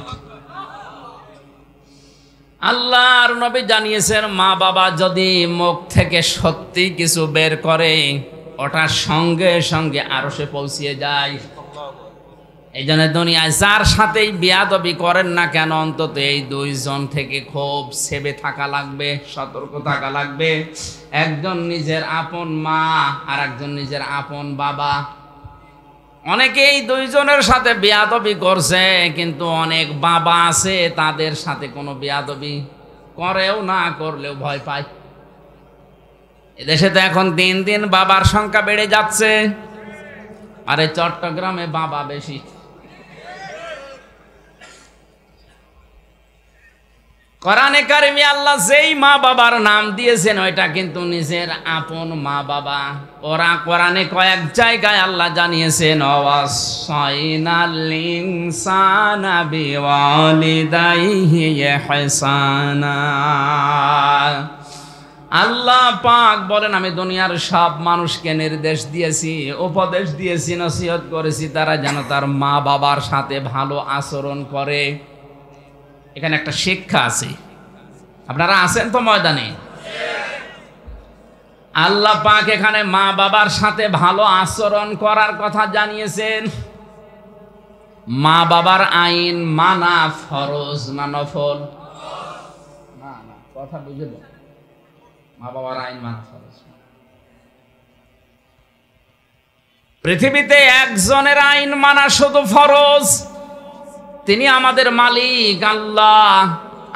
আল্লাহর নবী জানিয়েছেন, মা বাবা যদি মুখ থেকে সত্যি কিছু বের করে ওটা সঙ্গে সঙ্গে আরশে পৌঁছিয়ে যায়। এই জন্য দুনিয়ায় যার সাথেই বেয়াদবি করেন না কেন, অন্তত এই দুইজন থেকে খুব সেবে থাকা লাগবে, সতর্ক থাকা লাগবে। একজন নিজের আপন মা আর একজন নিজের আপন বাবা। অনেকেই দুইজনের সাথে বেয়াদবি করছে, কিন্তু অনেক বাবা আছে তাদের সাথে কোনো বেয়াদবি করেও না, করলেও ভয় পায়। এদেশে তো এখন দিন দিন বাবার সংখ্যা বেড়ে যাচ্ছে, আরে চট্টগ্রামে বাবা বেশি। কোরআনে কারিমে আল্লাহ যেই মা বাবার নাম দিয়েছেন ওইটা কিন্তু নিজের আপন মা বাবা। ওরা কোরআনে কয়েক জায়গায় আল্লাহ জানিয়েছেন, ওয়াসাইনাল ইনসানা বিওয়ালিদাইহি ইহসানা। আল্লাহ পাক বলেন, আমি দুনিয়ার সব মানুষকে নির্দেশ দিয়েছি, উপদেশ দিয়েছি, নসিহত করেছি তারা যেন তার মা বাবার সাথে ভালো আচরণ করে। এখানে একটা শিক্ষা আছে, আপনারা আছেন তো ময়দানে? আল্লাহ পাক এখানে মা বাবার সাথে ভালো আচরণ করার কথা জানিয়েছেন। মা বাবার আইন মানা ফরজ না নফল? না না, কথা বুঝে বল। মা বাবার আইন মানা ফরজ। পৃথিবীতে একজনের আইন মানা শুধু ফরজ, তিনি আমাদের মালিক আল্লাহ।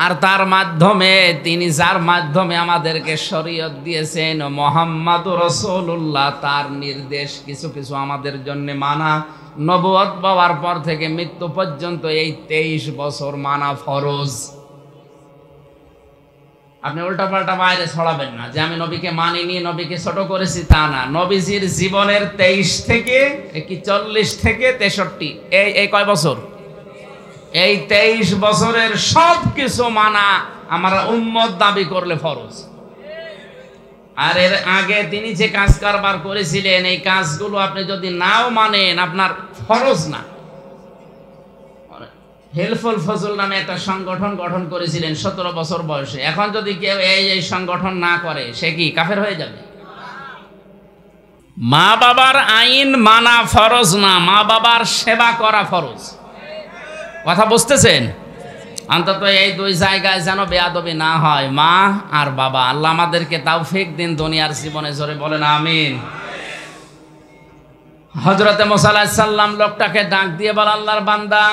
আর তার মাধ্যমে, তিনি যার মাধ্যমে আমাদেরকে শরীয়ত দিয়েছেন মুহাম্মাদুর রাসূলুল্লাহ, তার নির্দেশ কিছু কিছু আমাদের জন্য মানা নবুয়ত পাওয়ার পর থেকে মৃত্যু পর্যন্ত এই 23 বছর মানা ফরজ। আপনি উল্টাপাল্টা বাইরে ছড়াবেন না যে আমি নবীকে মানিনি, নবীকে ছোট করেছি, তা না। নবীজির জীবনের 23 থেকে 40 থেকে 63 এই কয় বছর? এই 23 বছরের সব কিছু মানা আমরা উম্মত দাবি করলে ফরজ। আর এর আগে তিনি যে কাজ কারবার করেছিলেন এই কাজগুলো আপনি যদি নাও মানেন আপনার ফরজ না। হেলফুল ফজল নামে একটা সংগঠন গঠন করেছিলেন 17 বছর বয়সে। এখন যদি কেউ এই সংগঠন না করে সে কি কাফের হয়ে যাবে? মা বাবার আইন মানা ফরজ না, মা বাবার সেবা করা ফরজ। কথা বুঝতেছেন? অন্তত এই দুই জায়গায় যেন বেয়াদবি না হয়, মা আর বাবা। আল্লাহ আমাদেরকে তাওফিক দিন দুনিয়ার জীবনে, জোরে বলেন আমিন। হযরতে মুসা আলাইহিস সালাম লোকটাকে ডাক দিয়ে বল, আল্লাহর বান্দা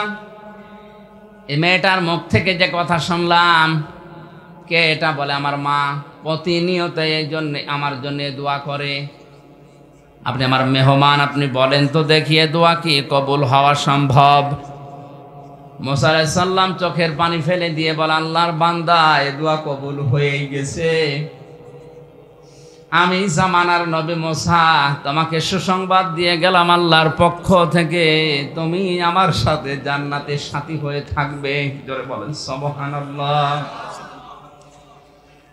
এই মেয়েটার মুখ থেকে যে কথা শুনলাম, কে এটা? বলে আমার মা। প্রতিনিয়ত এই জন্য আমার জন্য দোয়া করে। আপনি আমার মেহমান, আপনি বলেন তো দেখিয়ে দোয়া কি কবুল হওয়া সম্ভব? মুসা আলাইহিস সালাম চোখের পানি ফেলে দিয়ে বলে, আল্লাহর বান্দা এ দোয়া কবুল হয়েই গেছে। আমি জামানার নবী মুসা তোমাকে সুসংবাদ দিয়ে গেলাম আল্লাহর পক্ষ থেকে, তুমি আমার সাথে জান্নাতে সাথী হয়ে থাকবে। জোরে বলেন সুবহানাল্লাহ।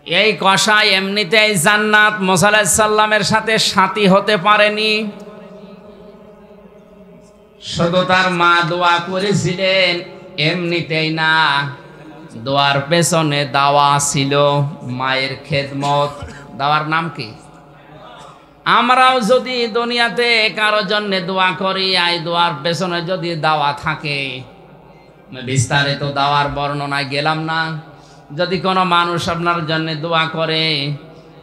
এই কসাই এমনিতেই জান্নাত মুসা আলাইহিস সালামের সাথে সাথী হতে পারেনি, শুধু তার মা দোয়া করেছিলেন, এমনিতেই না, দোয়ার পেছনে দাওয়া ছিল, মায়ের খেদমত। দাওয়ার নাম কি? আমরাও যদি দুনিয়াতে কারো জন্য দোয়া করি, এই দোয়ার পেছনে যদি দাওয়া থাকে, বিস্তারিত দাওয়ার বর্ণনায় গেলাম না। যদি কোনো মানুষ আপনার জন্য দোয়া করে,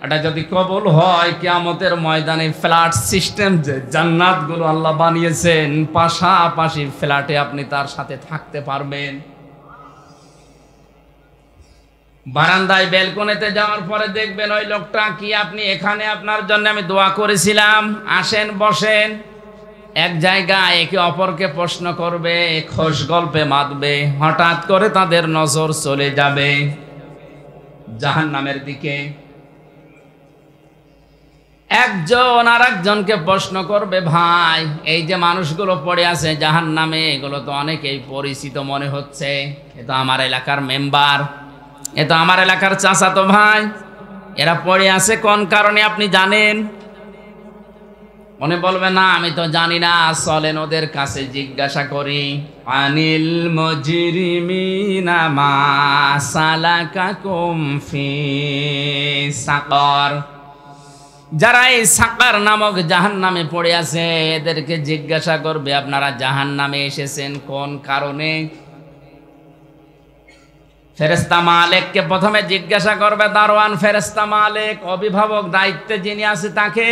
এটা যদি কবুল হয়, কিয়ামতের ময়দানে ফ্ল্যাট সিস্টেম যে জান্নাতগুলো আল্লাহ বানিয়েছেন, পাশাপাশি ফ্ল্যাটে আপনি তার সাথে থাকতে পারবেন। বারান্দায় বেলকনিতে যাওয়ার পরে দেখবেন ওই লোকটা কি, আপনি এখানে, আপনার জন্য আমি দোয়া করেছিলাম, আসেন বসেন। এক জায়গায় একে অপরকে প্রশ্ন করবে, খোশ গল্পে মাতবে, হঠাৎ করে তাদের নজর চলে যাবে জাহান্নামের দিকে। একজন আর একজনকে প্রশ্ন করবে, ভাই এই যে মানুষগুলো পড়ে আছে জাহান্নামে, এগুলো তো অনেকেই পরিচিত মনে হচ্ছে, এ তো আমার এলাকার মেম্বার, এ তো আমার এলাকার চাচাতো ভাই, এরা পড়ে আছে কোন কারণে আপনি জানেন? মনে বলবে, না আমি তো জানি না, চলেন ওদের কাছে জিজ্ঞাসা করি। আনিল মুজরিমিনা মা সালাকাকুম ফি সাকার। যারা এই সাকার নামক জাহান্নামে পড়ে আছে, এদেরকে জিজ্ঞাসা করবে, আপনারা জাহান্নামে এসেছেন কোন কারণে? ফেরেশতা মালিককে প্রথমে জিজ্ঞাসা করবে, দারওয়ান ফেরেশতা মালিক, অভিভাবক দায়িত্বে যিনি আছে তাকে।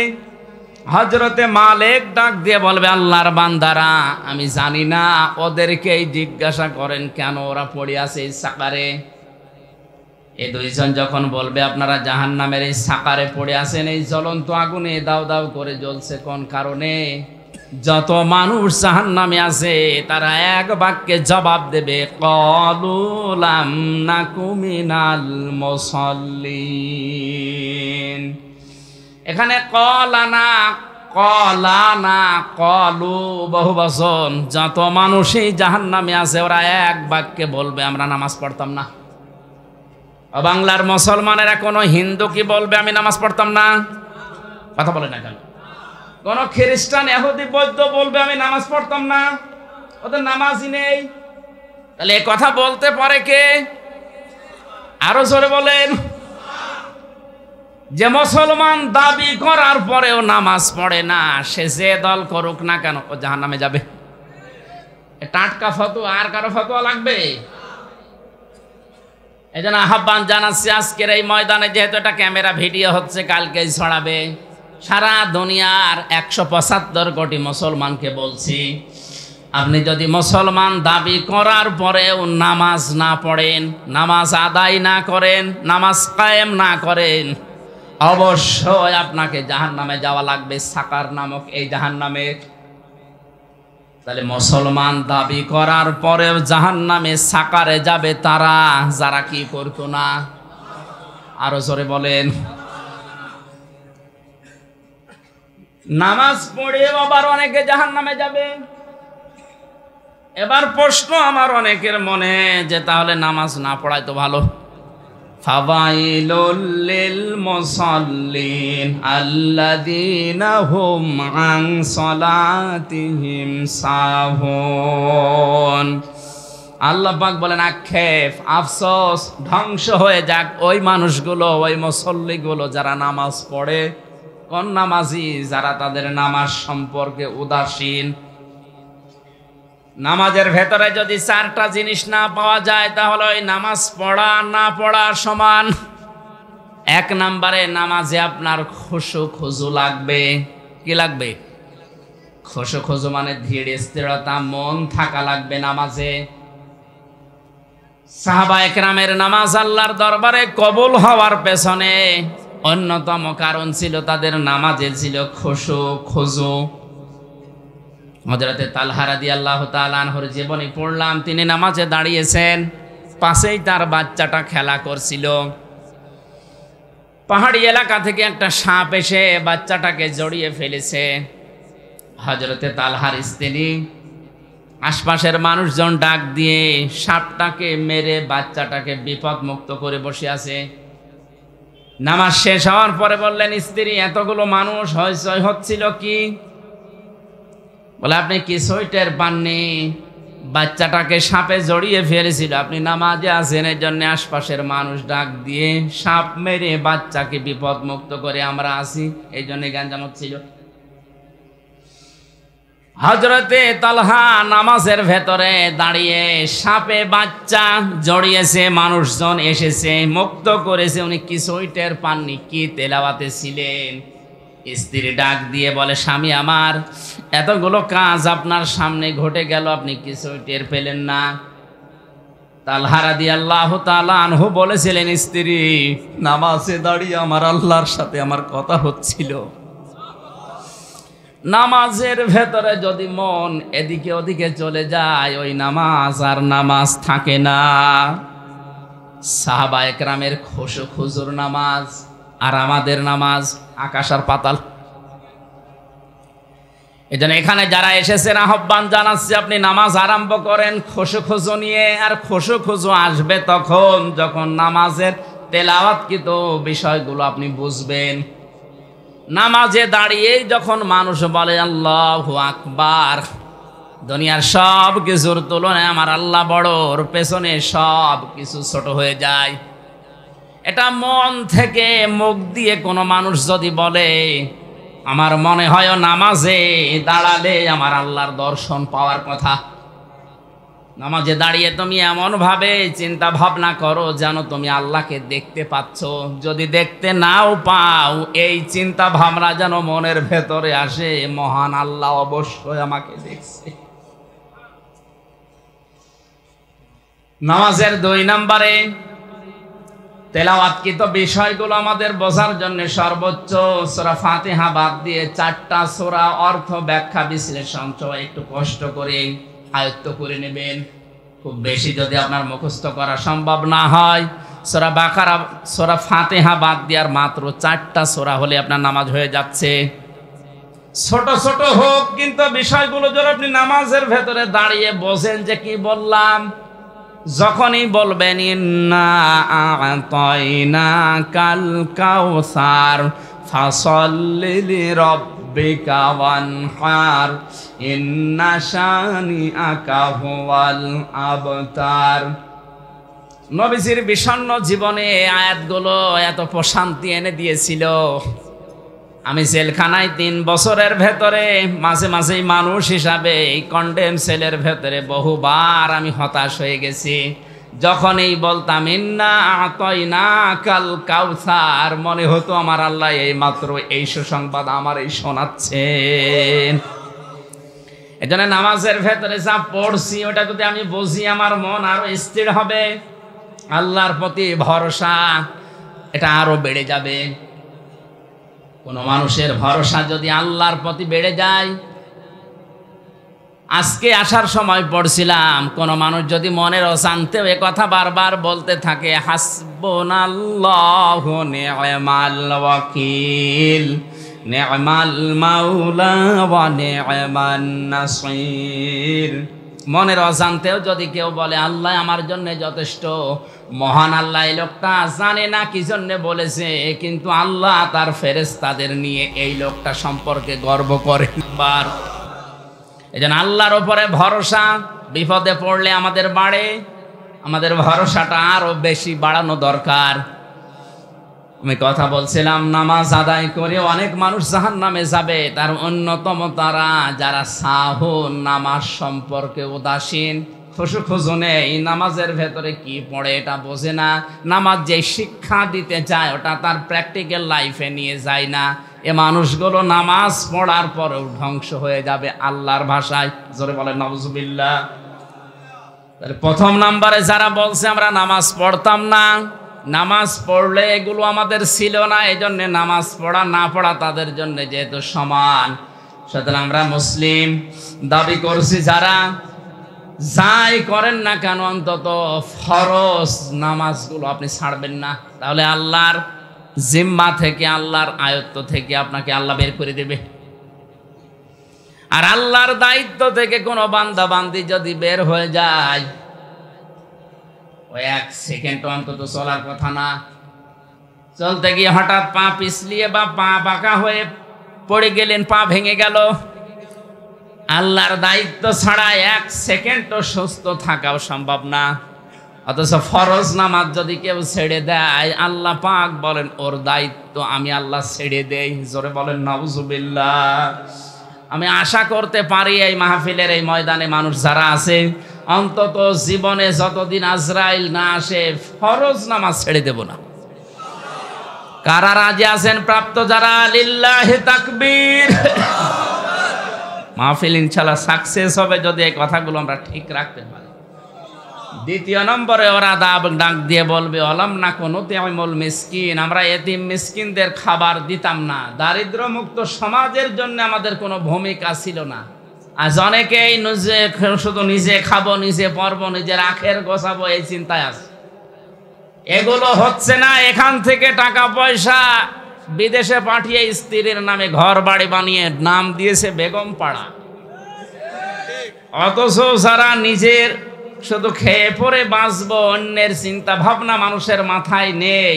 হযরতে মালিক ডাক দিয়ে বলবে, আল্লাহর বান্দারা, আমি জানি না, ওদেরকেই জিজ্ঞাসা করেন কেন ওরা পড়ে আছে এই সাকারে। এই দুইজন যখন বলবে, আপনারা জাহান্নামের এই সাকারে পড়ে আছেন, এই জ্বলন্ত আগুনে দাউ দাউ করে জ্বলছে কোন কারণে, যত মানুষ জাহান্নামে আছে তারা এক বাক্যে জবাব দেবে, ক্বালু লাম নাকু মিনাল মুসাল্লিন। এখানে কলানা, কলানা, কলু বহুবচন, যত মানুষই জাহান্নামে আছে ওরা এক বাক্যে বলবে, আমরা নামাজ পড়তাম না। বাংলার মুসলমানেরা কোনো হিন্দু কি বলবে, আমি নামাজ পড়তাম না? কথা বলে না কেন? কোন খ্রিস্টান, ইহুদি, বৌদ্ধ বলবে, আমি নামাজ পড়তাম না, ওদের নামাজই নেই। তাহলে এ কথা বলতে পারে কে? আরো জোরে বলেন। যে মুসলমান দাবি করার পরেও নামাজ পড়ে না, সে যে দল করুক না কেন, ও জাহান্নামে যাবে। টাটকা ফতোয়া, আর কারো ফতোয়া লাগবে? এই জন্য আহ্বান জানাচ্ছি, আজকের এই ময়দানে যেহেতু এটা ক্যামেরা ভিডিও হচ্ছে, কালকেই ছড়াবে, সারা দুনিয়ার 175 কোটি মুসলমানকে বলছি, আপনি যদি মুসলমান দাবি করার পরেও নামাজ না পড়েন, নামাজ আদায় না করেন, নামাজ কায়েম না করেন, অবশ্যই আপনাকে জাহান্নামে যাওয়া লাগবে, সাকার নামক এই জাহান্নামে। তাহলে মুসলমান দাবি করার পরেও জাহান্নামে সাকারে যাবে তারা, যারা কি করতো না। আরো জোরে বলেন। নামাজ পড়েও আবার অনেকে জাহান্নামে যাবে। এবার প্রশ্ন আমার অনেকের মনে, যে তাহলে নামাজ না পড়াই তো ভালো। ফাওয়াইলুল লিল মুসাল্লিন আল্লাযীনা হুম আন সালাতিহিম সাহুন। আল্লাহ পাক বলেন, আক্ষেপ, আফসোস, ধ্বংস হয়ে যাক ওই মানুষগুলো, ওই মুসল্লিগুলো যারা নামাজ পড়ে। কোন নামাজি? যারা তাদের নামাজ সম্পর্কে উদাসীন। নামাজের ভেতরে যদি 4টা জিনিস না পাওয়া যায়, তাহলে ওই নামাজ পড়া না পড়ার সমান। 1 নম্বরে, নামাজে আপনার খুশু খুজু লাগবে। কি লাগবে? খুশু খুজু মানে ধীর স্থিরতা, মন থাকা লাগবে নামাজে। সাহাবা একরামের নামাজ আল্লাহর দরবারে কবুল হওয়ার পেছনে অন্যতম কারণ ছিল তাদের নামাজে ছিল খুশু খুজু। হযরতে তালহা রাদিয়াল্লাহু তাআলা আনহুর জীবনী পড়লাম, তিনি নামাজে দাঁড়িয়েছেন, পাশেই তার বাচ্চাটা খেলা করছিল। পাহাড়ি এলাকা থেকে একটা সাপ এসে বাচ্চাটাকে জড়িয়ে ফেলেছে। হযরতে তালহার স্ত্রী আশপাশের মানুষজন ডাক দিয়ে সাপটাকে মেরে বাচ্চাটাকে বিপদ মুক্ত করে বসে আছে। নামাজ শেষ হওয়ার পরে বললেন, স্ত্রী এতগুলো মানুষ হইচই হচ্ছিল কি? বলে, আপনি কিছুই টের পাননি? বাচ্চাটাকে সাপে জড়িয়ে ফেলেছিল, আপনি নামাজে আছেন, এই জন্য আশপাশের মানুষ ডাক দিয়ে সাপ মেরে বাচ্চাকে বিপদ মুক্ত করে আমরা আছি, এই জন্য গ্যাঞ্জাম হচ্ছিল। হযরতে তালহা নামাজের ভেতরে দাঁড়িয়ে সাপে বাচ্চা জড়িয়েছে, মানুষজন এসেছে মুক্ত করেছে, উনি কিছুই টের পাননি। কি তেলাওয়াতে ছিলেন? স্ত্রী ডাক দিয়ে বলে, স্বামী আমার, এতগুলো কাজ আপনার সামনে ঘটে গেল, আপনি কিছুই টের পেলেন না? তালহা রাদিয়াল্লাহু তাআলা আনহু বলেছিলেন, স্ত্রী নামাজে দাঁড়িয়ে আমার আল্লাহর সাথে আমার কথা হচ্ছিল। নামাজের ভেতরে যদি মন এদিকে ওদিকে চলে যায়, ওই নামাজ আর নামাজ থাকে না। সাহাবায়ে কেরামের খুশু খুজুর নামাজ আর আমাদের নামাজ আকাশ আর পাতাল। এজন্য এখানে যারা এসেছেন আহ্বান জানাচ্ছি, আপনি নামাজ আরম্ভ করেন খুশু খুজু নিয়ে। আর খুশু খুজু আসবে তখন যখন নামাজের তেলাওয়াতকৃত বিষয়গুলো আপনি বুঝবেন। নামাজে দাঁড়িয়েই যখন মানুষ বলে আল্লাহু আকবার, দুনিয়ার সব কিছুর তুলনায় আমার আল্লাহ বড়, ওর পেছনে সব কিছু ছোট হয়ে যায়। এটা মন থেকে মুখ দিয়ে কোনো মানুষ যদি বলে, আমার মনে হয় নামাজে দাঁড়ালে আমার আল্লাহর দর্শন পাওয়ার কথা। নামাজে দাঁড়িয়ে তুমি এমনভাবে চিন্তা ভাবনা করো যেন তুমি আল্লাহকে দেখতে পাচ্ছ। যদি দেখতে নাও পাও, এই চিন্তা ভাবনা যেন মনের ভেতরে আসে, মহান আল্লাহ অবশ্যই আমাকে দেখছে। নামাজের 2 নম্বরে তেলাওয়াতকৃত বিষয়গুলো আমাদের বোঝার জন্য সর্বোচ্চ সূরা ফাতিহা বাদ দিয়ে 4টা সূরা অর্থ ব্যাখ্যা বিশ্লেষণ একটু কষ্ট করে আয়ত্ত করে নেবেন। খুব বেশি যদি আপনার মুখস্থ করা সম্ভব না হয়, সূরা বাকারা সূরা ফাতিহা বাদ দেওয়ার মাত্র 4টা সূরা হলে আপনার নামাজ হয়ে যাচ্ছে। ছোট ছোট হোক, কিন্তু বিষয়গুলো যদি আপনি নামাজের ভেতরে দাঁড়িয়ে বোঝেন যে কি বললাম, যখনই বলবেন ইন্না আ'তাইনাকাল কাউসার ফাসাল্লি লিরাব্বিকা ওয়ানহার ইন্না শানিআকা হুয়াল আবতার। নবীজির বিষণ্ণ জীবনে আয়াতগুলো এত প্রশান্তি এনে দিয়েছিল। আমি জেলখানায় 3 বছরের ভেতরে মাঝে মাঝেই মানুষ হিসাবে এই কন্ডেম সেলের ভেতরে বহুবার আমি হতাশ হয়ে গেছি। যখনই বলতাম ইন্না আ'তাইনাকাল কাউসার, মনে হতো আমার আল্লাহ এই মাত্র এই সুসংবাদ আমার এই শোনাচ্ছেন। এজন্য নামাজের ভেতরে যা পড়ছি ওটা যদি আমি বুঝি, আমার মন আরো স্থির হবে, আল্লাহর প্রতি ভরসা এটা আরো বেড়ে যাবে। কোন মানুষের ভরসা যদি আল্লাহর প্রতি বেড়ে যায়, আজকে আসার সময় পড়ছিলাম, কোন মানুষ যদি মনের অশান্তিও এ কথা বারবার বলতে থাকে, হাসবুনাল্লাহু নি'মাল ওয়াকিল নি'মাল মাওলা ওয়া নি'মান নাসির, মনের অজান্তেও যদি কেউ বলে আল্লাহ আমার জন্য যথেষ্ট, মহান আল্লাহ এই লোকটা জানে না কি জন্য বলেছে, কিন্তু আল্লাহ তার ফেরেশতাদের নিয়ে এই লোকটা সম্পর্কে গর্ব করেন। এজন্য আল্লাহর উপরে ভরসা বিপদে পড়লে আমাদের বাড়ে, আমাদের ভরসাটা আরো বেশি বাড়ানো দরকার। আমি কথা বলছিলাম, নামাজ আদায় করে অনেক মানুষ জাহান্নামে যাবে, তার অন্যতম তারা যারা সাহুন, নামাজ সম্পর্কে উদাসীন, খুশু খুজু নেই, নামাজের ভেতরে কি পড়ে এটা বোঝে না, নামাজ যে শিক্ষা দিতে চায় ওটা তার প্র্যাকটিক্যাল লাইফে নিয়ে যায় না। এ মানুষগুলো নামাজ পড়ার পরেও ধ্বংস হয়ে যাবে, আল্লাহর ভাষায় জোরে বলে নাউজুবিল্লাহ। প্রথম নাম্বারে যারা বলছে আমরা নামাজ পড়তাম না, নামাজ পড়লে এগুলো আমাদের ছিল না, এই জন্য নামাজ পড়া না পড়া তাদের জন্য যেহেতু সমান, সুতরাং আমরা মুসলিম দাবি করছি, যারা যাই করেন না কেন অন্তত ফরজ নামাজগুলো আপনি ছাড়বেন না, তাহলে আল্লাহর জিম্মা থেকে, আল্লাহর আয়ত্ত থেকে আপনাকে আল্লাহ বের করে দেবে। আর আল্লাহর দায়িত্ব থেকে কোনো বান্দা বান্দি যদি বের হয়ে যায়, ওই 1 সেকেন্ড অন্তত চলার কথা না। চলতে গিয়ে হঠাৎ পা পিছলিয়ে বা পা বাঁকা হয়ে পড়ে গেলেন, পা ভেঙে গেল, আল্লাহর দায়িত্ব ছাড়া 1 সেকেন্ডও সুস্থ থাকাও সম্ভব না। অথচ ফরজ নামাজ যদি কেউ ছেড়ে দেয়, আল্লাহ পাক বলেন ওর দায়িত্ব আমি আল্লাহ ছেড়ে দেই। জোরে বলেন নাউজুবিল্লাহ। আমি আশা করতে পারি এই মাহফিলের এই ময়দানে মানুষ যারা আছে, অন্তত জীবনে যতদিন আজরাইল না আসে ফরজ নামাজ ছেড়ে দেব না। কারা রাজি আছেন প্রাপ্ত যারা? লিল্লাহি তাকবীর। মাহফিল ইনশাআল্লাহ সাকসেস হবে যদি এই কথাগুলো আমরা ঠিক রাখতে পারি। দ্বিতীয় নম্বরে ওরা ডাক দিয়ে বলবে অলাম না কোনো তিমুল মিসকিন, আমরা এতিম মিসকিনদের খাবার দিতাম না। দারিদ্র মুক্ত সমাজের জন্য আমাদের কোনো ভূমিকা ছিল না। আজ অনেকেই শুধু নিজে খাবো, নিজে পরবো, নিজের আখের গোছাবো এই চিন্তায় আছে। এগুলো হচ্ছে না। এখান থেকে টাকা পয়সা বিদেশে পাঠিয়ে স্ত্রীর নামে ঘর বাড়ি বানিয়ে নাম দিয়েছে বেগম পাড়া। অথচ যারা নিজের শুধু খেয়ে পরে বাঁচবো, অন্যের চিন্তা ভাবনা মানুষের মাথায় নেই,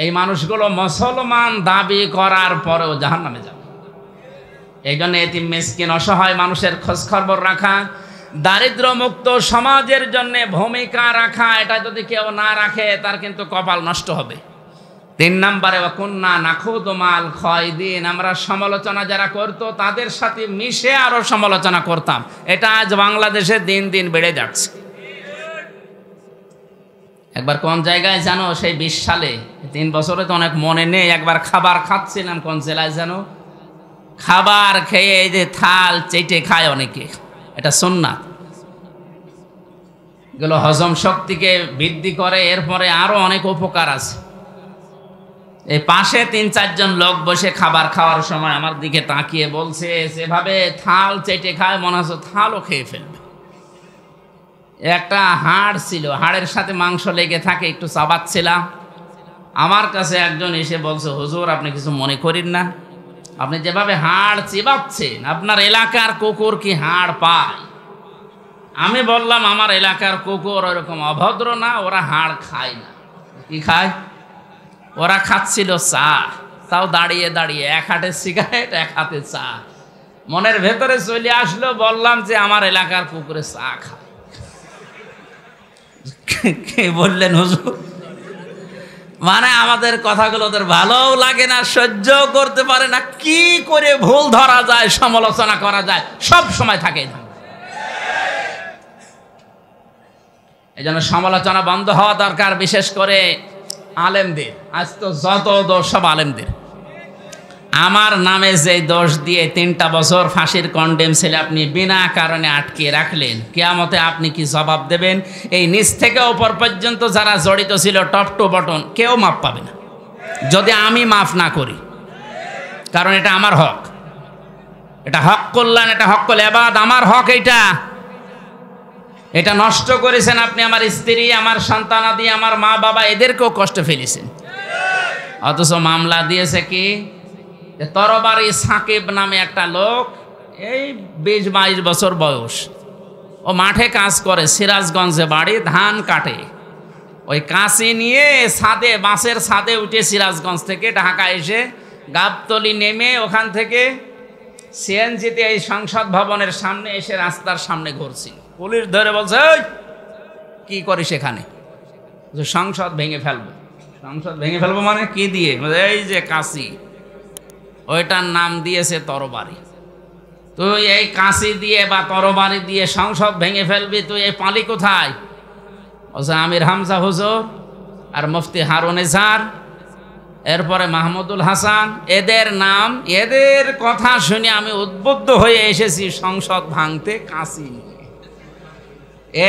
এই মানুষগুলো মুসলমান দাবি করার পরেও জাহান্নামে যাবে। এই জন্য এতিম মিসকিন অসহায় মানুষের খোঁজ খবর রাখা, দারিদ্র মুক্ত সমাজের জন্য ভূমিকা রাখা, এটা যদি কেউ না রাখে তার কিন্তু কপাল নষ্ট হবে। 3 নম্বরে ওয়াকুন্না নাখুদু মাল খায়দিন, আমরা সমালোচনা যারা করতো তাদের সাথে মিশে আরো সমালোচনা করতাম। এটা আজ বাংলাদেশে দিন দিন বেড়ে যাচ্ছে। একবার কোন জায়গায় জানো, সেই 20 সালে, 3 বছরে তো অনেক মনে নেই, একবার খাবার খাচ্ছিলাম কোন জেলায় জানো, খাবার খেয়ে এই যে থাল চেটে খায় অনেকে, এটা সুন্নাত। এগুলো হজম শক্তিকে বৃদ্ধি করে, এরপরে আরো অনেক উপকার আছে। এই পাশে 3-4 জন লোক বসে খাবার খাওয়ার সময় আমার দিকে তাকিয়ে বলছে, যেভাবে থাল চেটে খায় মনে হচ্ছে থালও খেয়ে ফেলবে। একটা হাড় ছিল, হাড়ের সাথে মাংস লেগে থাকে, একটু চাবাচ্ছিলাম। আমার কাছে একজন এসে বলছে, হুজুর আপনি কিছু মনে করেন না, আপনি যেভাবে হাড় চিবাচ্ছেন আপনার এলাকার কুকুর কি হাড় পায়? আমি বললাম আমার এলাকার কুকুর ওরকম অভদ্র না, ওরা হাড় খায় না। কি খায়? ওরা খাচ্ছিল চা, তাও দাঁড়িয়ে দাঁড়িয়ে, 1 হাতে সিগারেট 1 হাতে চা। মনের ভেতরে চলে আসলো, বললাম যে আমার এলাকার কুকুরে চা খায়। কে বললেন হুজুর? মানে আমাদের কথাগুলো ওদের ভালোও লাগে না, সহ্য করতে পারে না, কি করে ভুল ধরা যায়, সমালোচনা করা যায়, সব সময় থাকে না। এই জন্য সমালোচনা বন্ধ হওয়া দরকার, বিশেষ করে আলেমদের। আজ তো যত দোষ সব আলেমদের। আমার নামে যে দোষ দিয়ে 3টা বছর ফাঁসির কন্ডেম ছেলে আপনি বিনা কারণে আটকে রাখলেন, কিয়ামতে আপনি কি জবাব দেবেন? এই নিচ থেকে ওপর পর্যন্ত যারা জড়িত ছিল, টপ টু বটন, কেউ মাপ পাবে না যদি আমি মাফ না করি। কারণ এটা আমার হক, এটা হক কল্যাণ, এটা হক কল এবাদ, আমার হক। এটা নষ্ট করেছেন আপনি, আমার স্ত্রী, আমার সন্তানাদি, আমার মা বাবা, এদেরকেও কষ্ট ফেলেছেন। অথচ মামলা দিয়েছে কি? তরবারি সাকিব নামে একটা লোক, এই 20-22 বছর বয়স, ও মাঠে কাজ করে, সিরাজগঞ্জে বাড়ি, ধান কাটে। ওই কাঁচি নিয়ে ছাদে, বাসের ছাদে উঠে সিরাজগঞ্জ থেকে ঢাকা এসে গাবতলি নেমে ওখান থেকে সিএনজিতে এই সংসদ ভবনের সামনে এসে রাস্তার সামনে ঘুরছিল। পুলিশ ধরে বলছে, কি করি সেখানে? সংসদ ভেঙে ফেলবো। সংসদ ভেঙে ফেলবো মানে কি দিয়ে? এই যে কাঁচি, ওইটার নাম দিয়েছে তরবারি। তুই এই কাঁচি দিয়ে বা তরবারি দিয়ে সংসদ ভেঙে ফেলবি, তুই এই পালি কোথায়? বলছে আমির হামজা হুজুর আর মুফতি হারুনেজার, এরপরে মাহমুদুল হাসান, এদের নাম, এদের কথা শুনে আমি উদ্বুদ্ধ হয়ে এসেছি সংসদ ভাঙতে কাঁচি নিয়ে।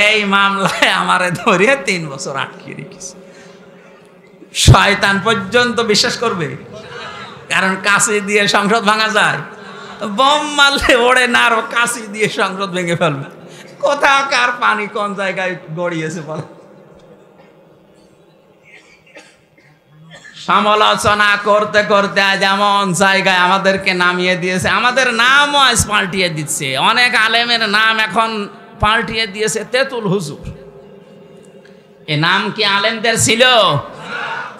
এই মামলায় আমারে ধরে 3 বছর আটকে রেখেছে। শয়তান পর্যন্ত বিশ্বাস করবে, কারণ কাঁচি দিয়ে সংসদ ভাঙা যায়? বম মারলে ওড়ে না, আর কাঁচি দিয়ে সংসদ ভেঙে ফেলবে। কোথাকার পানি কোন জায়গায় গড়িয়েছে বল? সমালোচনা করতে করতে আজ এমন জায়গায় আমাদেরকে নামিয়ে দিয়েছে, আমাদের নামও আজ পাল্টিয়ে দিচ্ছে। অনেক আলেমের নাম এখন পাল্টিয়ে দিয়েছে তেতুল হুজুর। এ নাম কি আলেমদের ছিল?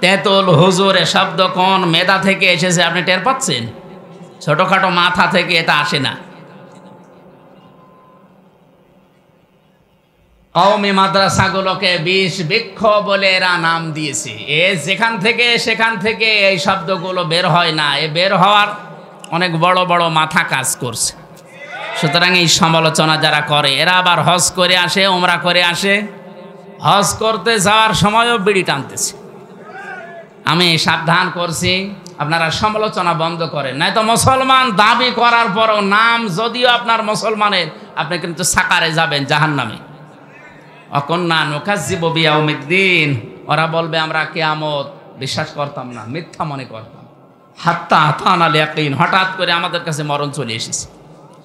তেতুল হুজুর এ শব্দ কোন মেধা থেকে এসেছে আপনি টের পাচ্ছেন? ছোটখাটো মাথা থেকে এটা আসে না। কওমি মাদ্রাসাগুলোকে বিষ বৃক্ষ বলে এরা নাম দিয়েছে। এ যেখান থেকে সেখান থেকে এই শব্দগুলো বের হয় না, এ বের হওয়ার অনেক বড় বড় মাথা কাজ করছে। সুতরাং এই সমালোচনা যারা করে এরা আবার হজ করে আসে, ওমরা করে আসে, হজ করতে যাওয়ার সময়ও বিড়ি টানতেছে। আমি সাবধান করছি আপনারা সমালোচনা বন্ধ করেন, নয়তো মুসলমান দাবি করার পরও নাম যদিও আপনার মুসলমানের, আপনি কিন্তু সাকারে যাবেন জাহান্নামে। অকন্যা নুকাজ্জিবু বিয়াউমিদ্দিন, ওরা বলবে আমরা কিয়ামত বিশ্বাস করতাম না, মিথ্যা মনে করতাম। হাত্তা আতানাল ইয়াকিন, হঠাৎ করে আমাদের কাছে মরণ চলে এসেছে।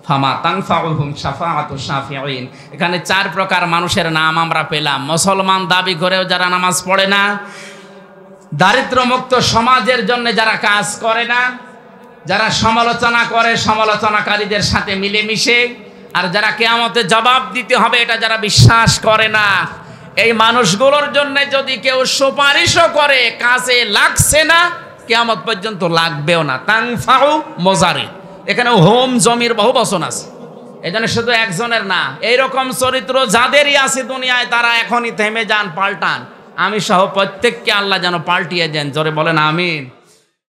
ফামা তানফাউহুম শাফাআতুশ শাফিঈন। এখানে 4 প্রকার মানুষের নাম আমরা পেলাম। মুসলমান দাবি করেও যারা নামাজ পড়ে না, দারিদ্র্যমুক্ত সমাজের জন্য যারা কাজ করে না, যারা সমালোচনা করে সমালোচনাকারীদের সাথে মিলেমিশে, আর যারা কিয়ামতে জবাব দিতে হবে এটা যারা বিশ্বাস করে না, এই মানুষগুলোর জন্য যদি কেউ সুপারিশও করে কাজে লাগছে না, কিয়ামত পর্যন্ত লাগবেও না। তানফাউ মোজারি, এখানে হোম জমির বহু বচন আছে, এজন্য শুধু একজনের না। এইরকম চরিত্র যাদেরই আছে দুনিয়ায় তারা এখনই থেমে যান, পাল্টান। আমি সহ প্রত্যেককে আল্লাহ যেন পাল্টিয়ে দেন। জোরে বলেন আমিন।